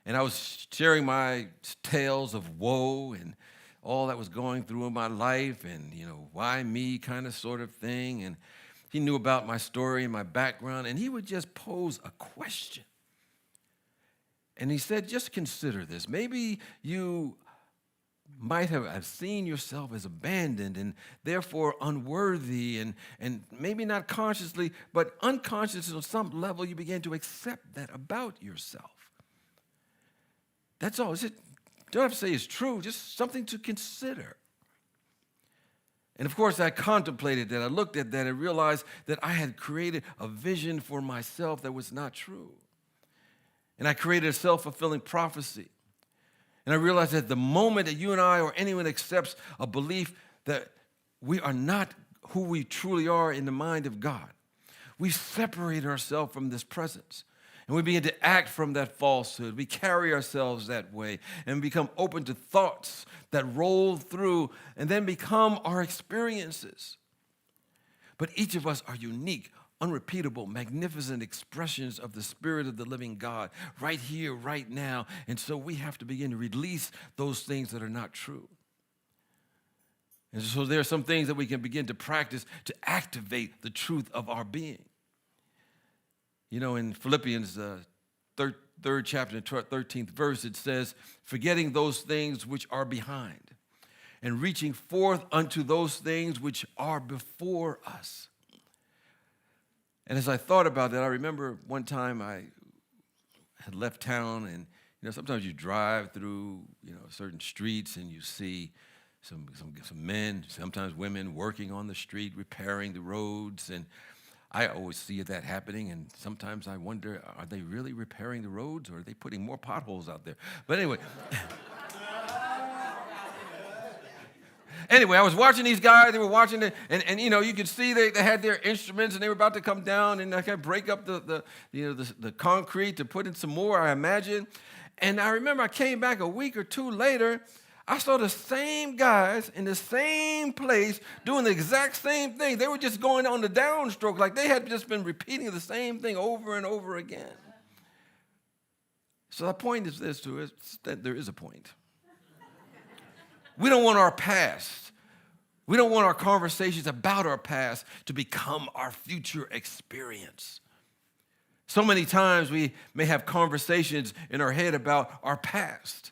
And I was sharing my tales of woe and all that was going through in my life and, why me kind of sort of thing. And he knew about my story and my background, and he would just pose a question. And he said, just consider this. Maybe you might have seen yourself as abandoned and therefore unworthy, and maybe not consciously, but unconsciously on some level you began to accept that about yourself. That's all. Don't have to say it's true, just something to consider. And of course, I contemplated that. I looked at that and realized that I had created a vision for myself that was not true. And I created a self-fulfilling prophecy. And I realized that the moment that you and I or anyone accepts a belief that we are not who we truly are in the mind of God, we separate ourselves from this presence. And we begin to act from that falsehood. We carry ourselves that way and become open to thoughts that roll through and then become our experiences. But each of us are unique, unrepeatable, magnificent expressions of the Spirit of the living God right here, right now. And so we have to begin to release those things that are not true. And so there are some things that we can begin to practice to activate the truth of our being. In Philippians, third chapter, 13th verse, it says, forgetting those things which are behind and reaching forth unto those things which are before us. And as I thought about that, I remember one time I had left town, and sometimes you drive through certain streets and you see some men, sometimes women, working on the street, repairing the roads, and I always see that happening, and sometimes I wonder, are they really repairing the roads, or are they putting more potholes out there? But anyway. Anyway, I was watching these guys. They were watching it, and you could see they had their instruments, and they were about to come down and kind of break up the concrete to put in some more, I imagine. And I remember I came back a week or two later. I saw the same guys in the same place doing the exact same thing. They were just going on the downstroke, like they had just been repeating the same thing over and over again. So the point is this, too, is that there is a point. We don't want our past. We don't want our conversations about our past to become our future experience. So many times we may have conversations in our head about our past,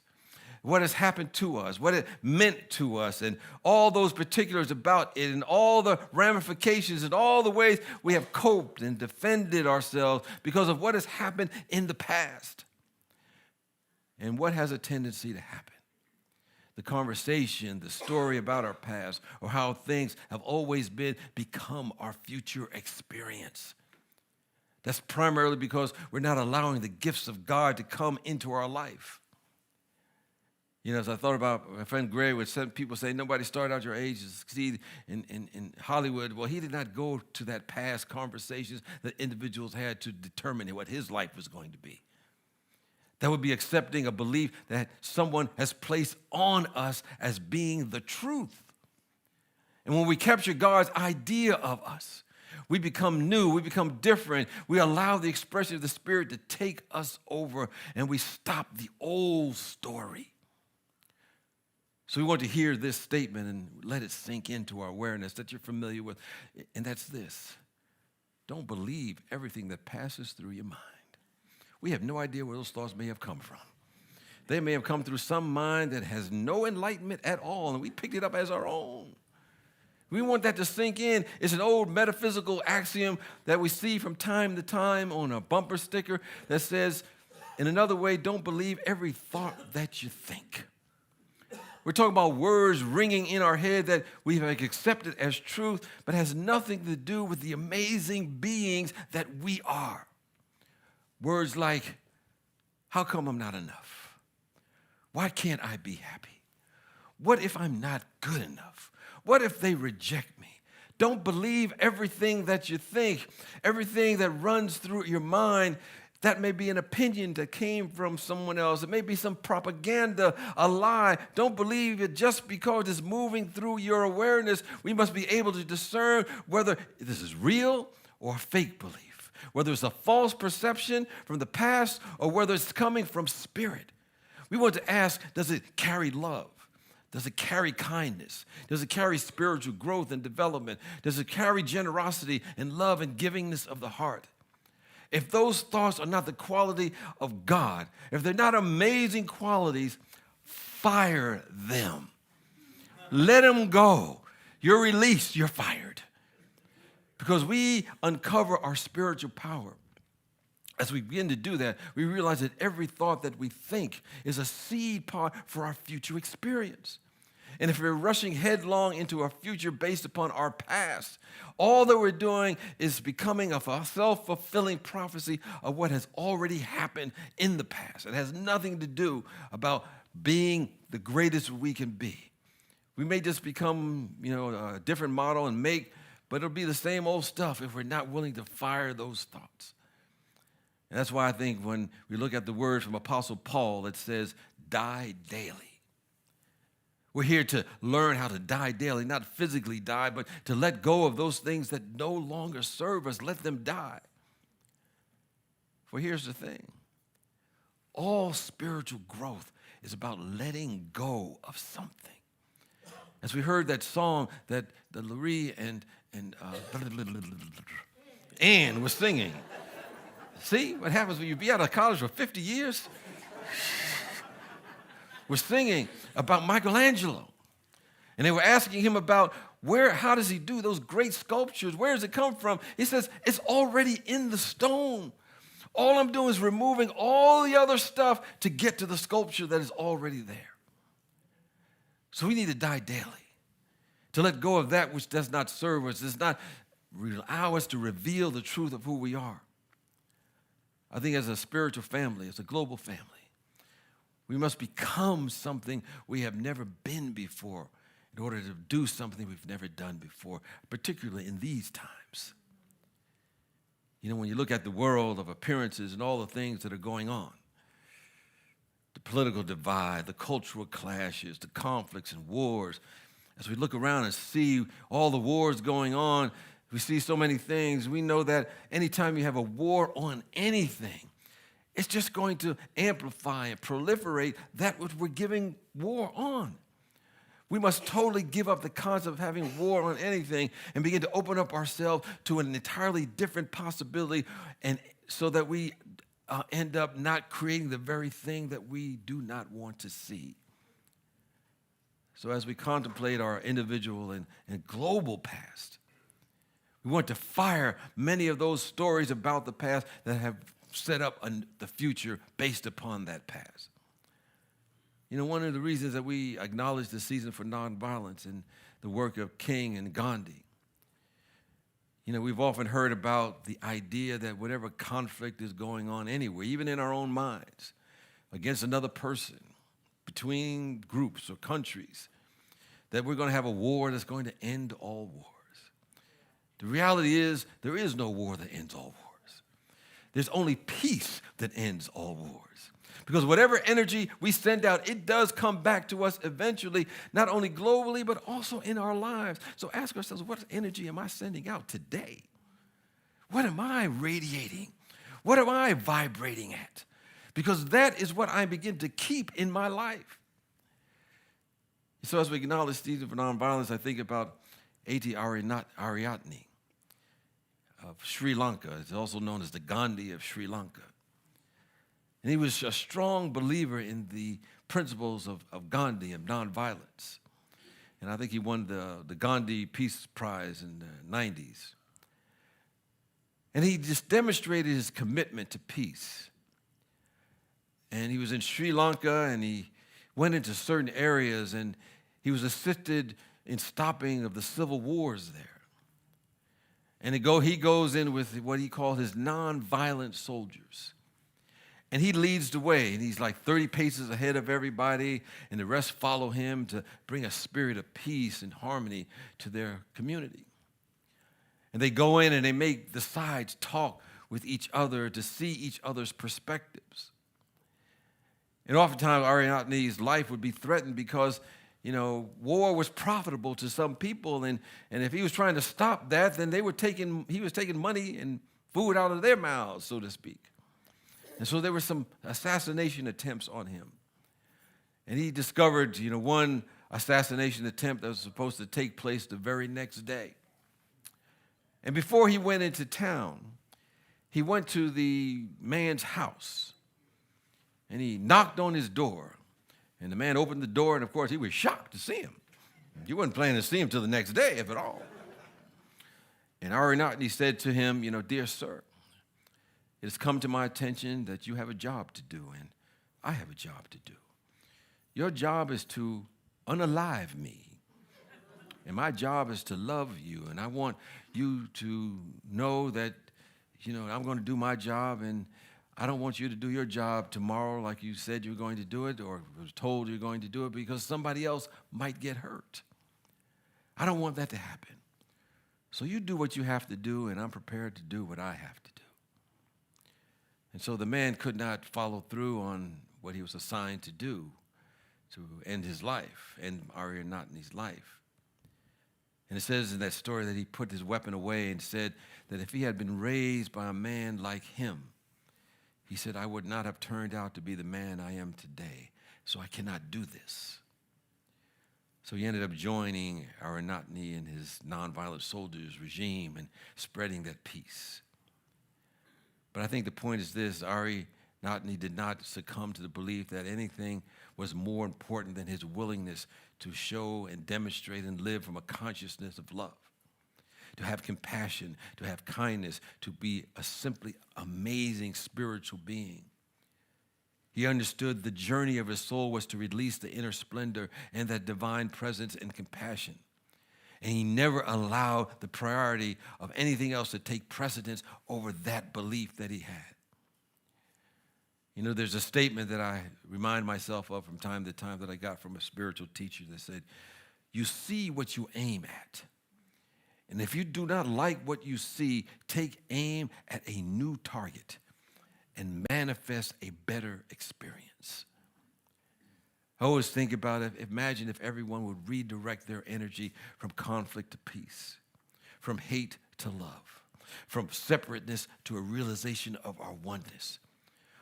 what has happened to us, what it meant to us, and all those particulars about it, and all the ramifications, and all the ways we have coped and defended ourselves because of what has happened in the past. And what has a tendency to happen? The conversation, the story about our past, or how things have always been, become our future experience. That's primarily because we're not allowing the gifts of God to come into our life. You know, as I thought about my friend Gray, with some people say nobody started out your age to succeed in Hollywood. Well, he did not go to that past conversations that individuals had to determine what his life was going to be. That would be accepting a belief that someone has placed on us as being the truth. And when we capture God's idea of us, we become new, we become different. We allow the expression of the Spirit to take us over, and we stop the old story. So we want to hear this statement and let it sink into our awareness that you're familiar with, and that's this. Don't believe everything that passes through your mind. We have no idea where those thoughts may have come from. They may have come through some mind that has no enlightenment at all, and we picked it up as our own. We want that to sink in. It's an old metaphysical axiom that we see from time to time on a bumper sticker that says, in another way, don't believe every thought that you think. We're talking about words ringing in our head that we have accepted as truth, but has nothing to do with the amazing beings that we are. Words like, how come I'm not enough? Why can't I be happy? What if I'm not good enough? What if they reject me? Don't believe everything that you think, everything that runs through your mind. That may be an opinion that came from someone else. It may be some propaganda, a lie. Don't believe it just because it's moving through your awareness. We must be able to discern whether this is real or fake belief, whether it's a false perception from the past or whether it's coming from spirit. We want to ask, does it carry love? Does it carry kindness? Does it carry spiritual growth and development? Does it carry generosity and love and givingness of the heart? If those thoughts are not the quality of God, if they're not amazing qualities, fire them. Let them go. You're released, you're fired. Because we uncover our spiritual power. As we begin to do that, we realize that every thought that we think is a seed pod for our future experience. And if we're rushing headlong into our future based upon our past, all that we're doing is becoming a self-fulfilling prophecy of what has already happened in the past. It has nothing to do about being the greatest we can be. We may just become, a different model and make, but it'll be the same old stuff if we're not willing to fire those thoughts. And that's why I think when we look at the word from Apostle Paul, it says, die daily. We're here to learn how to die daily, not physically die, but to let go of those things that no longer serve us. Let them die. For here's the thing. All spiritual growth is about letting go of something. As we heard that song that Larry and Ann was singing. See what happens when you be out of college for 50 years? We're singing about Michelangelo. And they were asking him about how does he do those great sculptures? Where does it come from? He says, it's already in the stone. All I'm doing is removing all the other stuff to get to the sculpture that is already there. So we need to die daily, to let go of that which does not serve us, does not allow us to reveal the truth of who we are. I think as a spiritual family, as a global family, we must become something we have never been before in order to do something we've never done before, particularly in these times. When you look at the world of appearances and all the things that are going on, the political divide, the cultural clashes, the conflicts and wars, as we look around and see all the wars going on, we see so many things. We know that anytime you have a war on anything, it's just going to amplify and proliferate that which we're giving war on. We must totally give up the concept of having war on anything and begin to open up ourselves to an entirely different possibility, and so that we end up not creating the very thing that we do not want to see. So as we contemplate our individual and global past, we want to fire many of those stories about the past that have set up the future based upon that past. One of the reasons that we acknowledge the season for nonviolence and the work of King and Gandhi, You know, we've often heard about the idea that whatever conflict is going on anywhere, even in our own minds, against another person, between groups or countries, that we're going to have a war that's going to end all wars. The reality is there is no war that ends all wars. There's only peace that ends all wars. Because whatever energy we send out, it does come back to us eventually, not only globally, but also in our lives. So ask ourselves, what energy am I sending out today? What am I radiating? What am I vibrating at? Because that is what I begin to keep in my life. So as we acknowledge Season for Nonviolence, I think about A.T. Ariadne of Sri Lanka. It's also known as the Gandhi of Sri Lanka. And he was a strong believer in the principles of Gandhi and nonviolence. And I think he won the Gandhi Peace Prize in the 90s. And he just demonstrated his commitment to peace. And he was in Sri Lanka, and he went into certain areas, and he was assisted in stopping of the civil wars there. And he goes in with what he called his nonviolent soldiers. And he leads the way, and he's like 30 paces ahead of everybody, and the rest follow him to bring a spirit of peace and harmony to their community. And they go in and they make the sides talk with each other to see each other's perspectives. And oftentimes Ariadne's life would be threatened because, you know, war was profitable to some people, and if he was trying to stop that, then he was taking money and food out of their mouths, so to speak. And so there were some assassination attempts on him. And he discovered, you know, one assassination attempt that was supposed to take place the very next day. And before he went into town, he went to the man's house, and he knocked on his door. And the man opened the door, and of course, he was shocked to see him. You wasn't planning to see him till the next day, if at all. And Ariadne said to him, you know, "Dear sir, it has come to my attention that you have a job to do, and I have a job to do. Your job is to unalive me, and my job is to love you, and I want you to know that, you know, I'm going to do my job, and I don't want you to do your job tomorrow like you said you're going to do it or was told you're going to do it because somebody else might get hurt. I don't want that to happen. So you do what you have to do, and I'm prepared to do what I have to do." And so the man could not follow through on what he was assigned to do to end his life, end Ariadne's life. And it says in that story that he put his weapon away and said that if he had been raised by a man like him, he said, "I would not have turned out to be the man I am today, so I cannot do this." So he ended up joining Ariadne in his nonviolent soldiers regime and spreading that peace. But I think the point is this: Ariadne did not succumb to the belief that anything was more important than his willingness to show and demonstrate and live from a consciousness of love, to have compassion, to have kindness, to be a simply amazing spiritual being. He understood the journey of his soul was to release the inner splendor and that divine presence and compassion. And he never allowed the priority of anything else to take precedence over that belief that he had. You know, there's a statement that I remind myself of from time to time that I got from a spiritual teacher that said, "You see what you aim at. And if you do not like what you see, take aim at a new target and manifest a better experience." I always think about it, imagine if everyone would redirect their energy from conflict to peace, from hate to love, from separateness to a realization of our oneness.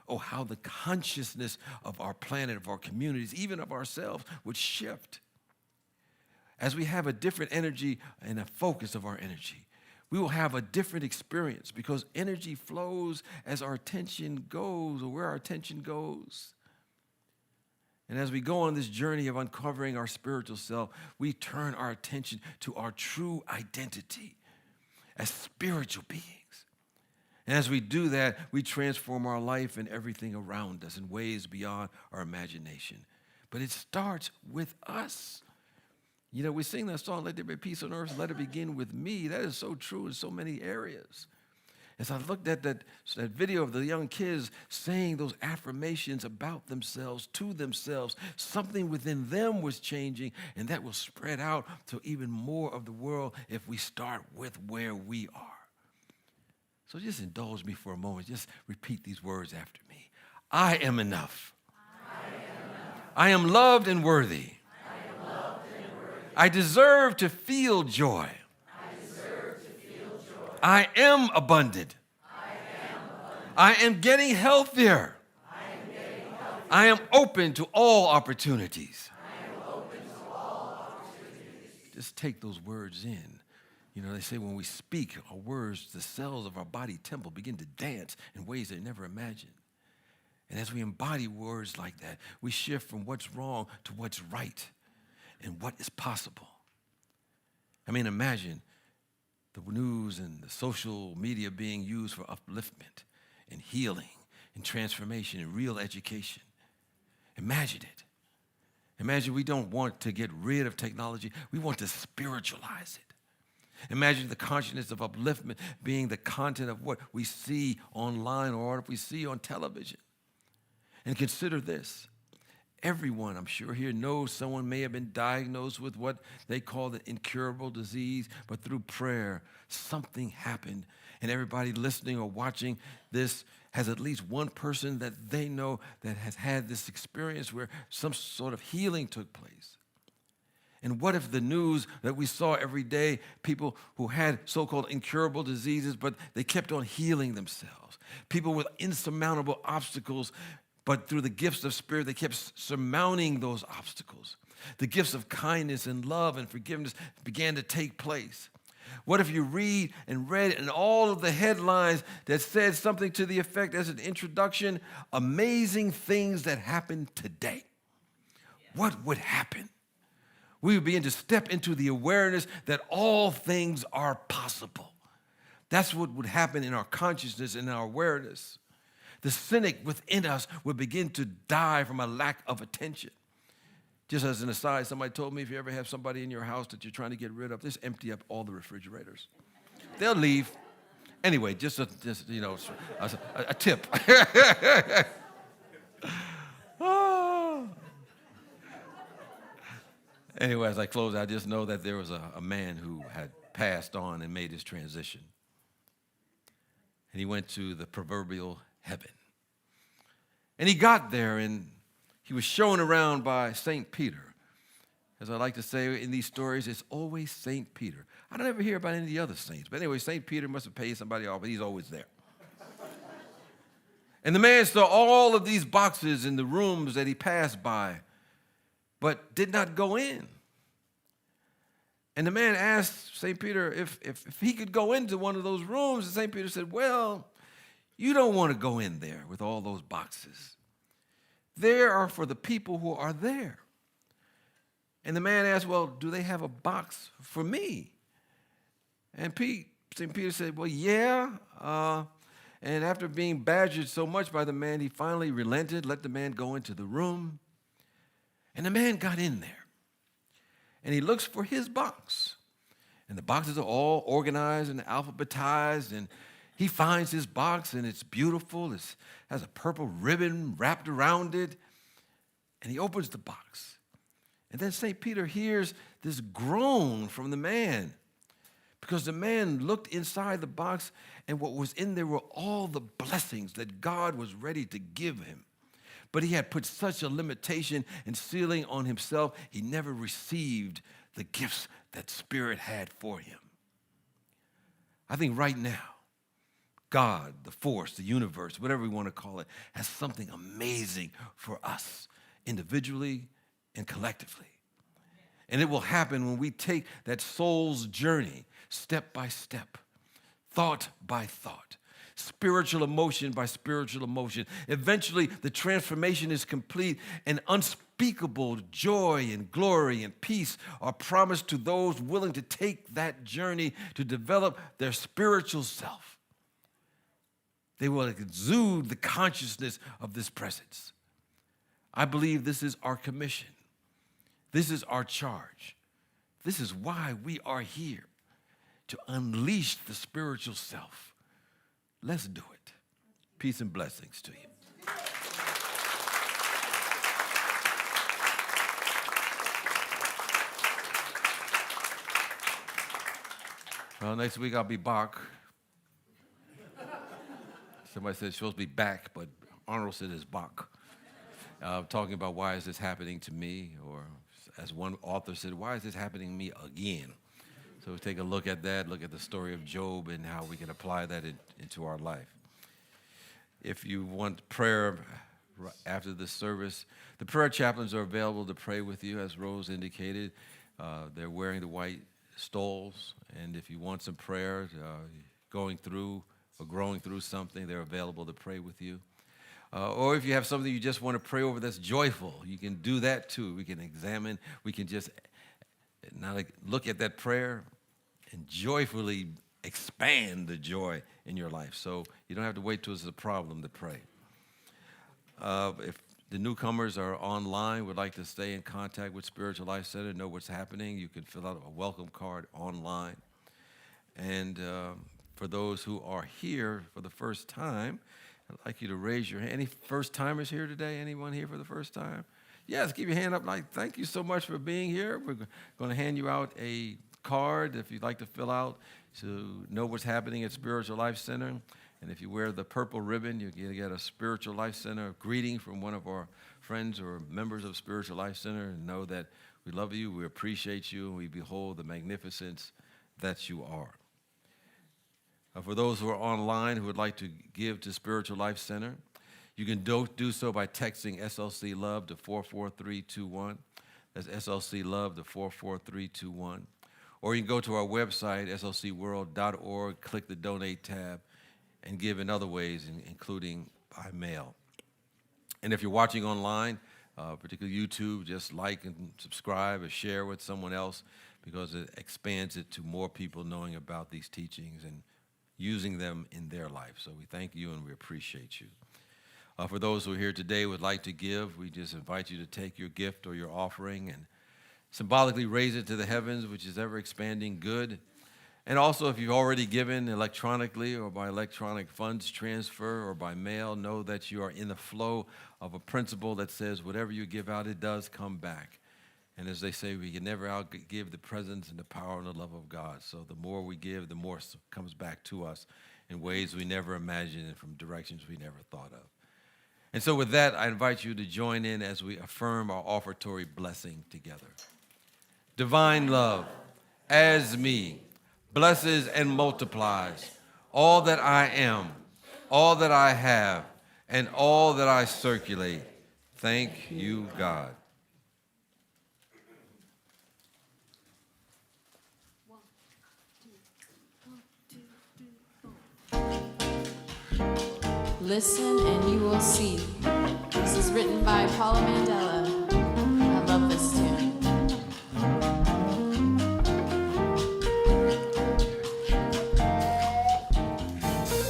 Oh, how the consciousness of our planet, of our communities, even of ourselves would shift. As we have a different energy and a focus of our energy, we will have a different experience because energy flows as our attention goes or where our attention goes. And as we go on this journey of uncovering our spiritual self, we turn our attention to our true identity as spiritual beings. And as we do that, we transform our life and everything around us in ways beyond our imagination. But it starts with us. You know, we sing that song, let there be peace on earth, let it begin with me. That is so true in so many areas. As I looked at that video of the young kids saying those affirmations about themselves, to themselves, something within them was changing, and that will spread out to even more of the world if we start with where we are. So just indulge me for a moment. Just repeat these words after me. I am enough. I am loved and worthy. I deserve to feel joy. I am abundant. I am getting healthier. I am open to all opportunities. Just take those words in. You know, they say when we speak our words, the cells of our body temple begin to dance in ways they never imagined. And as we embody words like that, we shift from what's wrong to what's right and what is possible. I mean, imagine the news and the social media being used for upliftment and healing and transformation and real education. Imagine it. Imagine we don't want to get rid of technology. We want to spiritualize it. Imagine the consciousness of upliftment being the content of what we see online or what we see on television. And consider this. Everyone, I'm sure here, knows someone may have been diagnosed with what they call the incurable disease, but through prayer, something happened. And everybody listening or watching this has at least one person that they know that has had this experience where some sort of healing took place. And what if the news that we saw every day, people who had so-called incurable diseases, but they kept on healing themselves, people with insurmountable obstacles, but through the gifts of spirit, they kept surmounting those obstacles. The gifts of kindness and love and forgiveness began to take place. What if you read and read and all of the headlines that said something to the effect as an introduction, amazing things that happened today? What would happen? We would begin to step into the awareness that all things are possible. That's what would happen in our consciousness and our awareness. The cynic within us would begin to die from a lack of attention. Just as an aside, somebody told me if you ever have somebody in your house that you're trying to get rid of, just empty up all the refrigerators. They'll leave. Anyway, just a tip. Oh. Anyway, as I close, I just know that there was a man who had passed on and made his transition. And he went to the proverbial heaven. And he got there, and he was shown around by St. Peter. As I like to say in these stories, it's always St. Peter. I don't ever hear about any of the other saints. But anyway, St. Peter must have paid somebody off, but he's always there. And the man saw all of these boxes in the rooms that he passed by, but did not go in. And the man asked St. Peter if he could go into one of those rooms, and St. Peter said, well, you don't want to go in there with all those boxes. They are for the people who are there. And the man asked, well, do they have a box for me? And St. Peter said, well, yeah. And after being badgered so much by the man, he finally relented, let the man go into the room. And the man got in there. And he looks for his box. And the boxes are all organized and alphabetized. And he finds his box, and it's beautiful. It has a purple ribbon wrapped around it. And he opens the box. And then St. Peter hears this groan from the man, because the man looked inside the box, and what was in there were all the blessings that God was ready to give him. But he had put such a limitation and ceiling on himself, he never received the gifts that Spirit had for him. I think right now, God, the force, the universe, whatever we want to call it, has something amazing for us, individually and collectively. And it will happen when we take that soul's journey step by step, thought by thought, spiritual emotion by spiritual emotion. Eventually, the transformation is complete, and unspeakable joy and glory and peace are promised to those willing to take that journey to develop their spiritual self. They will exude the consciousness of this presence. I believe this is our commission. This is our charge. This is why we are here, to unleash the spiritual self. Let's do it. Peace and blessings to you. Well, next week I'll be back. Somebody said it's supposed to be back, but Arnold said it's back. Talking about why is this happening to me, or as one author said, why is this happening to me again? So we take a look at that, look at the story of Job and how we can apply that into our life. If you want prayer after the service, the prayer chaplains are available to pray with you, as Rose indicated. They're wearing the white stoles, and if you want some prayer going through or growing through something, they're available to pray with you. Or if you have something you just want to pray over that's joyful, you can do that too. We can examine, we can just now look at that prayer and joyfully expand the joy in your life. So you don't have to wait till it's a problem to pray. If the newcomers are online, would like to stay in contact with Spiritual Life Center, know what's happening, you can fill out a welcome card online. And for those who are here for the first time, I'd like you to raise your hand. Any first-timers here today? Anyone here for the first time? Yes, keep your hand up like, thank you so much for being here. We're going to hand you out a card if you'd like to fill out to know what's happening at Spiritual Life Center. And if you wear the purple ribbon, you get a Spiritual Life Center greeting from one of our friends or members of Spiritual Life Center, and know that we love you, we appreciate you, and we behold the magnificence that you are. For those who are online who would like to give to Spiritual Life Center, you can do so by texting SLC Love to 44321. That's SLC Love to 44321. Or you can go to our website, slcworld.org, click the Donate tab, and give in other ways, including by mail. And if you're watching online, particularly YouTube, just like and subscribe or share with someone else, because it expands it to more people knowing about these teachings and using them in their life. So we thank you and we appreciate you. For those who are here today would like to give, we just invite you to take your gift or your offering and symbolically raise it to the heavens, which is ever expanding good. And also, if you've already given electronically or by electronic funds transfer or by mail, know that you are in the flow of a principle that says whatever you give out, it does come back. And as they say, we can never outgive the presence and the power and the love of God. So the more we give, the more comes back to us in ways we never imagined and from directions we never thought of. And so with that, I invite you to join in as we affirm our offertory blessing together. Divine love, as me, blesses and multiplies all that I am, all that I have, and all that I circulate. Thank you, God. Listen and you will see. This is written by Paula Mandela. I love this tune.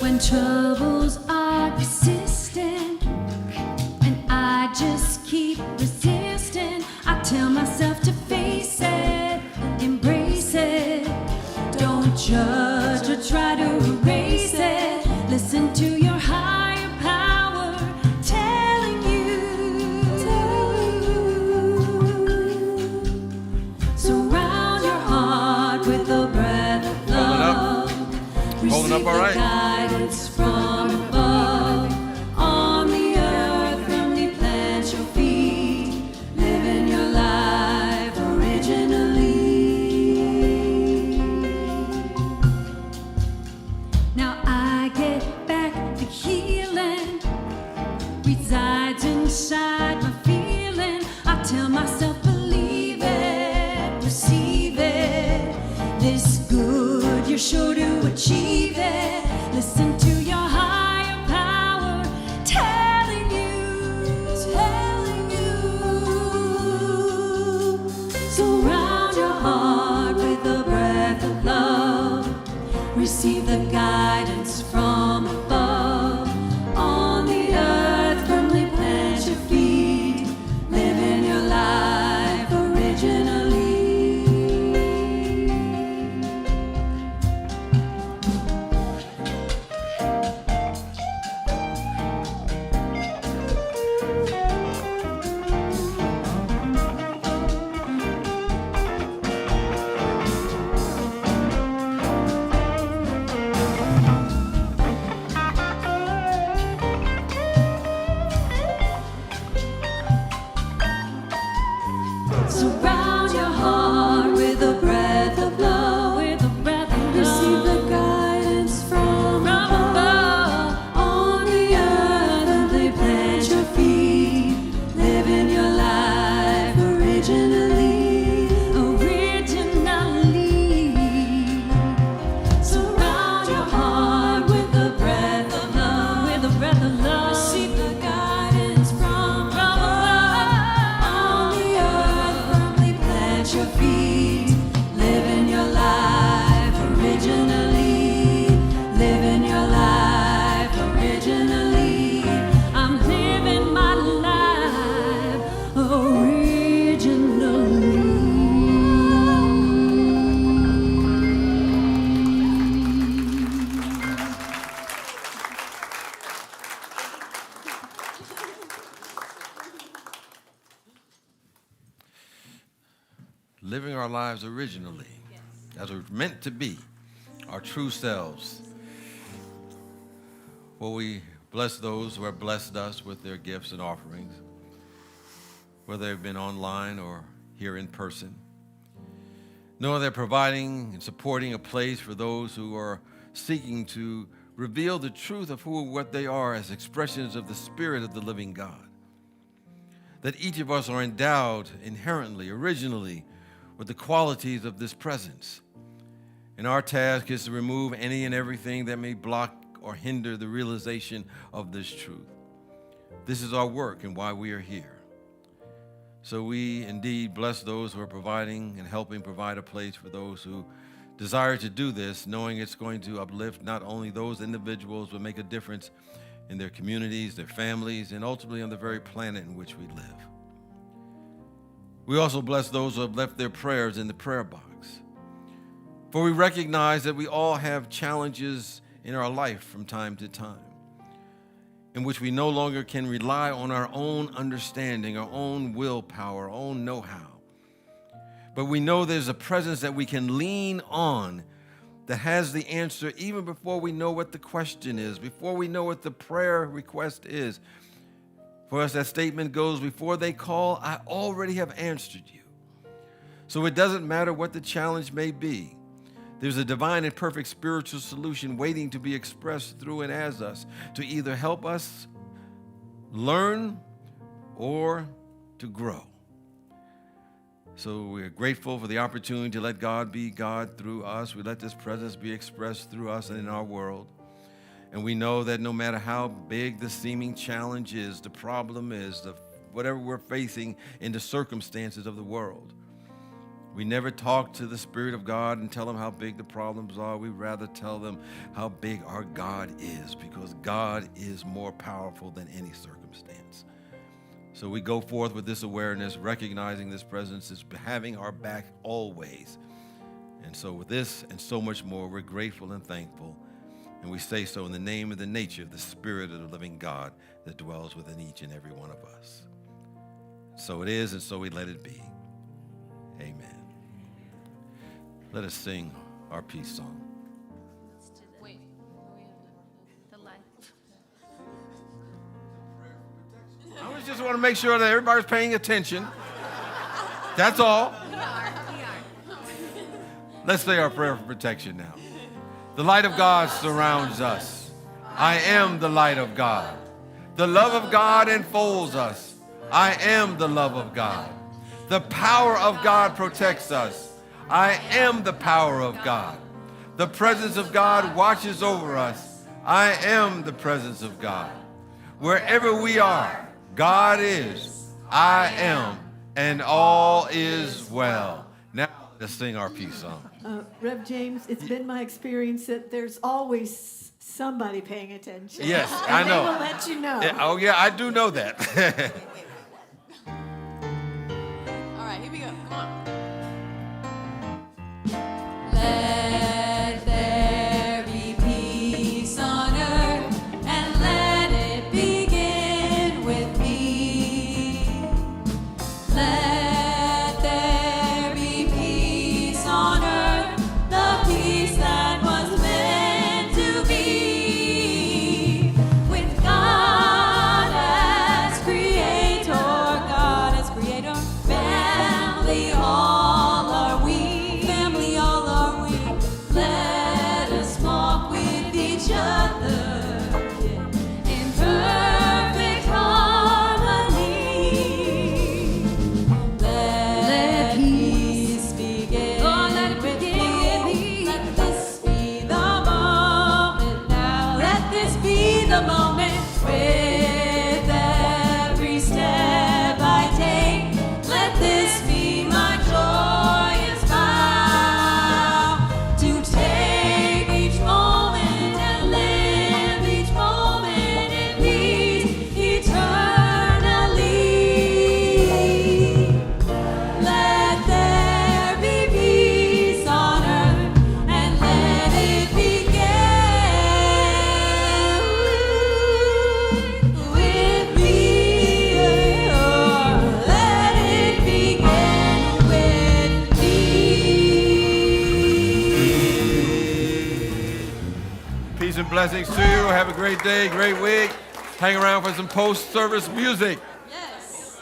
When troubles are persistent and I just keep resisting, I tell myself to face it, embrace it. Don't judge or try to erase it. Listen to your higher power telling you. Surround your heart with the breath of love. Holding up all right. Guidance from above. On the earth, firmly plant your feet. Living your life originally. Now I get back the healing resides inside my feeling. I tell myself, believe it, receive it. This good, you're sure to achieve it. Listen to your higher power telling you, telling you. Surround your heart with the breath of love. Receive the guidance from above. On the earth, firmly plant your feet. Living your life originally. Surround your heart with a breath of love. Receive the guidance from above. On the earth, humbly plant your feet. Living your life originally. Surround your heart with the breath of love. Receive the guidance from above. On the earth, firmly plant your feet. Living your life originally. Living your life originally. I'm living my life originally. Living our lives originally, as we're meant to be, our true selves. Well, we bless those who have blessed us with their gifts and offerings, whether they've been online or here in person. Knowing they're providing and supporting a place for those who are seeking to reveal the truth of who and what they are as expressions of the Spirit of the living God. That each of us are endowed inherently, originally, with the qualities of this presence. And our task is to remove any and everything that may block or hinder the realization of this truth. This is our work and why we are here. So we indeed bless those who are providing and helping provide a place for those who desire to do this, knowing it's going to uplift not only those individuals, but make a difference in their communities, their families, and ultimately on the very planet in which we live. We also bless those who have left their prayers in the prayer box. For we recognize that we all have challenges in our life from time to time, in which we no longer can rely on our own understanding, our own willpower, our own know-how. But we know there's a presence that we can lean on that has the answer even before we know what the question is, before we know what the prayer request is. For us, that statement goes, before they call, I already have answered you. So it doesn't matter what the challenge may be. There's a divine and perfect spiritual solution waiting to be expressed through and as us to either help us learn or to grow. So we're grateful for the opportunity to let God be God through us. We let this presence be expressed through us and in our world. And we know that no matter how big the seeming challenge is, the problem is, whatever we're facing in the circumstances of the world, we never talk to the Spirit of God and tell them how big the problems are. We rather tell them how big our God is, because God is more powerful than any circumstance. So we go forth with this awareness, recognizing this presence is having our back always. And so with this and so much more, we're grateful and thankful. And we say so in the name and the nature of the Spirit of the living God that dwells within each and every one of us. So it is, and so we let it be. Amen. Let us sing our peace song. Wait, the light. I just want to make sure that everybody's paying attention. That's all. Let's say our prayer for protection now. The light of God surrounds us. I am the light of God. The love of God enfolds us. I am the love of God. The power of God protects us. I am the power of God. The presence of God watches over us. I am the presence of God. Wherever we are, God is, I am, and all is well. Now let's sing our peace song. Rev James, it's been my experience that there's always somebody paying attention. Yes, and I know. They will let you know. Yeah, oh, yeah, I do know that. All right, here we go. Come on. Let there be peace on earth, and let it begin with me. Let there be peace on earth, the peace that was meant to be. With God as creator, Blessings to you. Have a great day, great week. Hang around for some post-service music. Yes.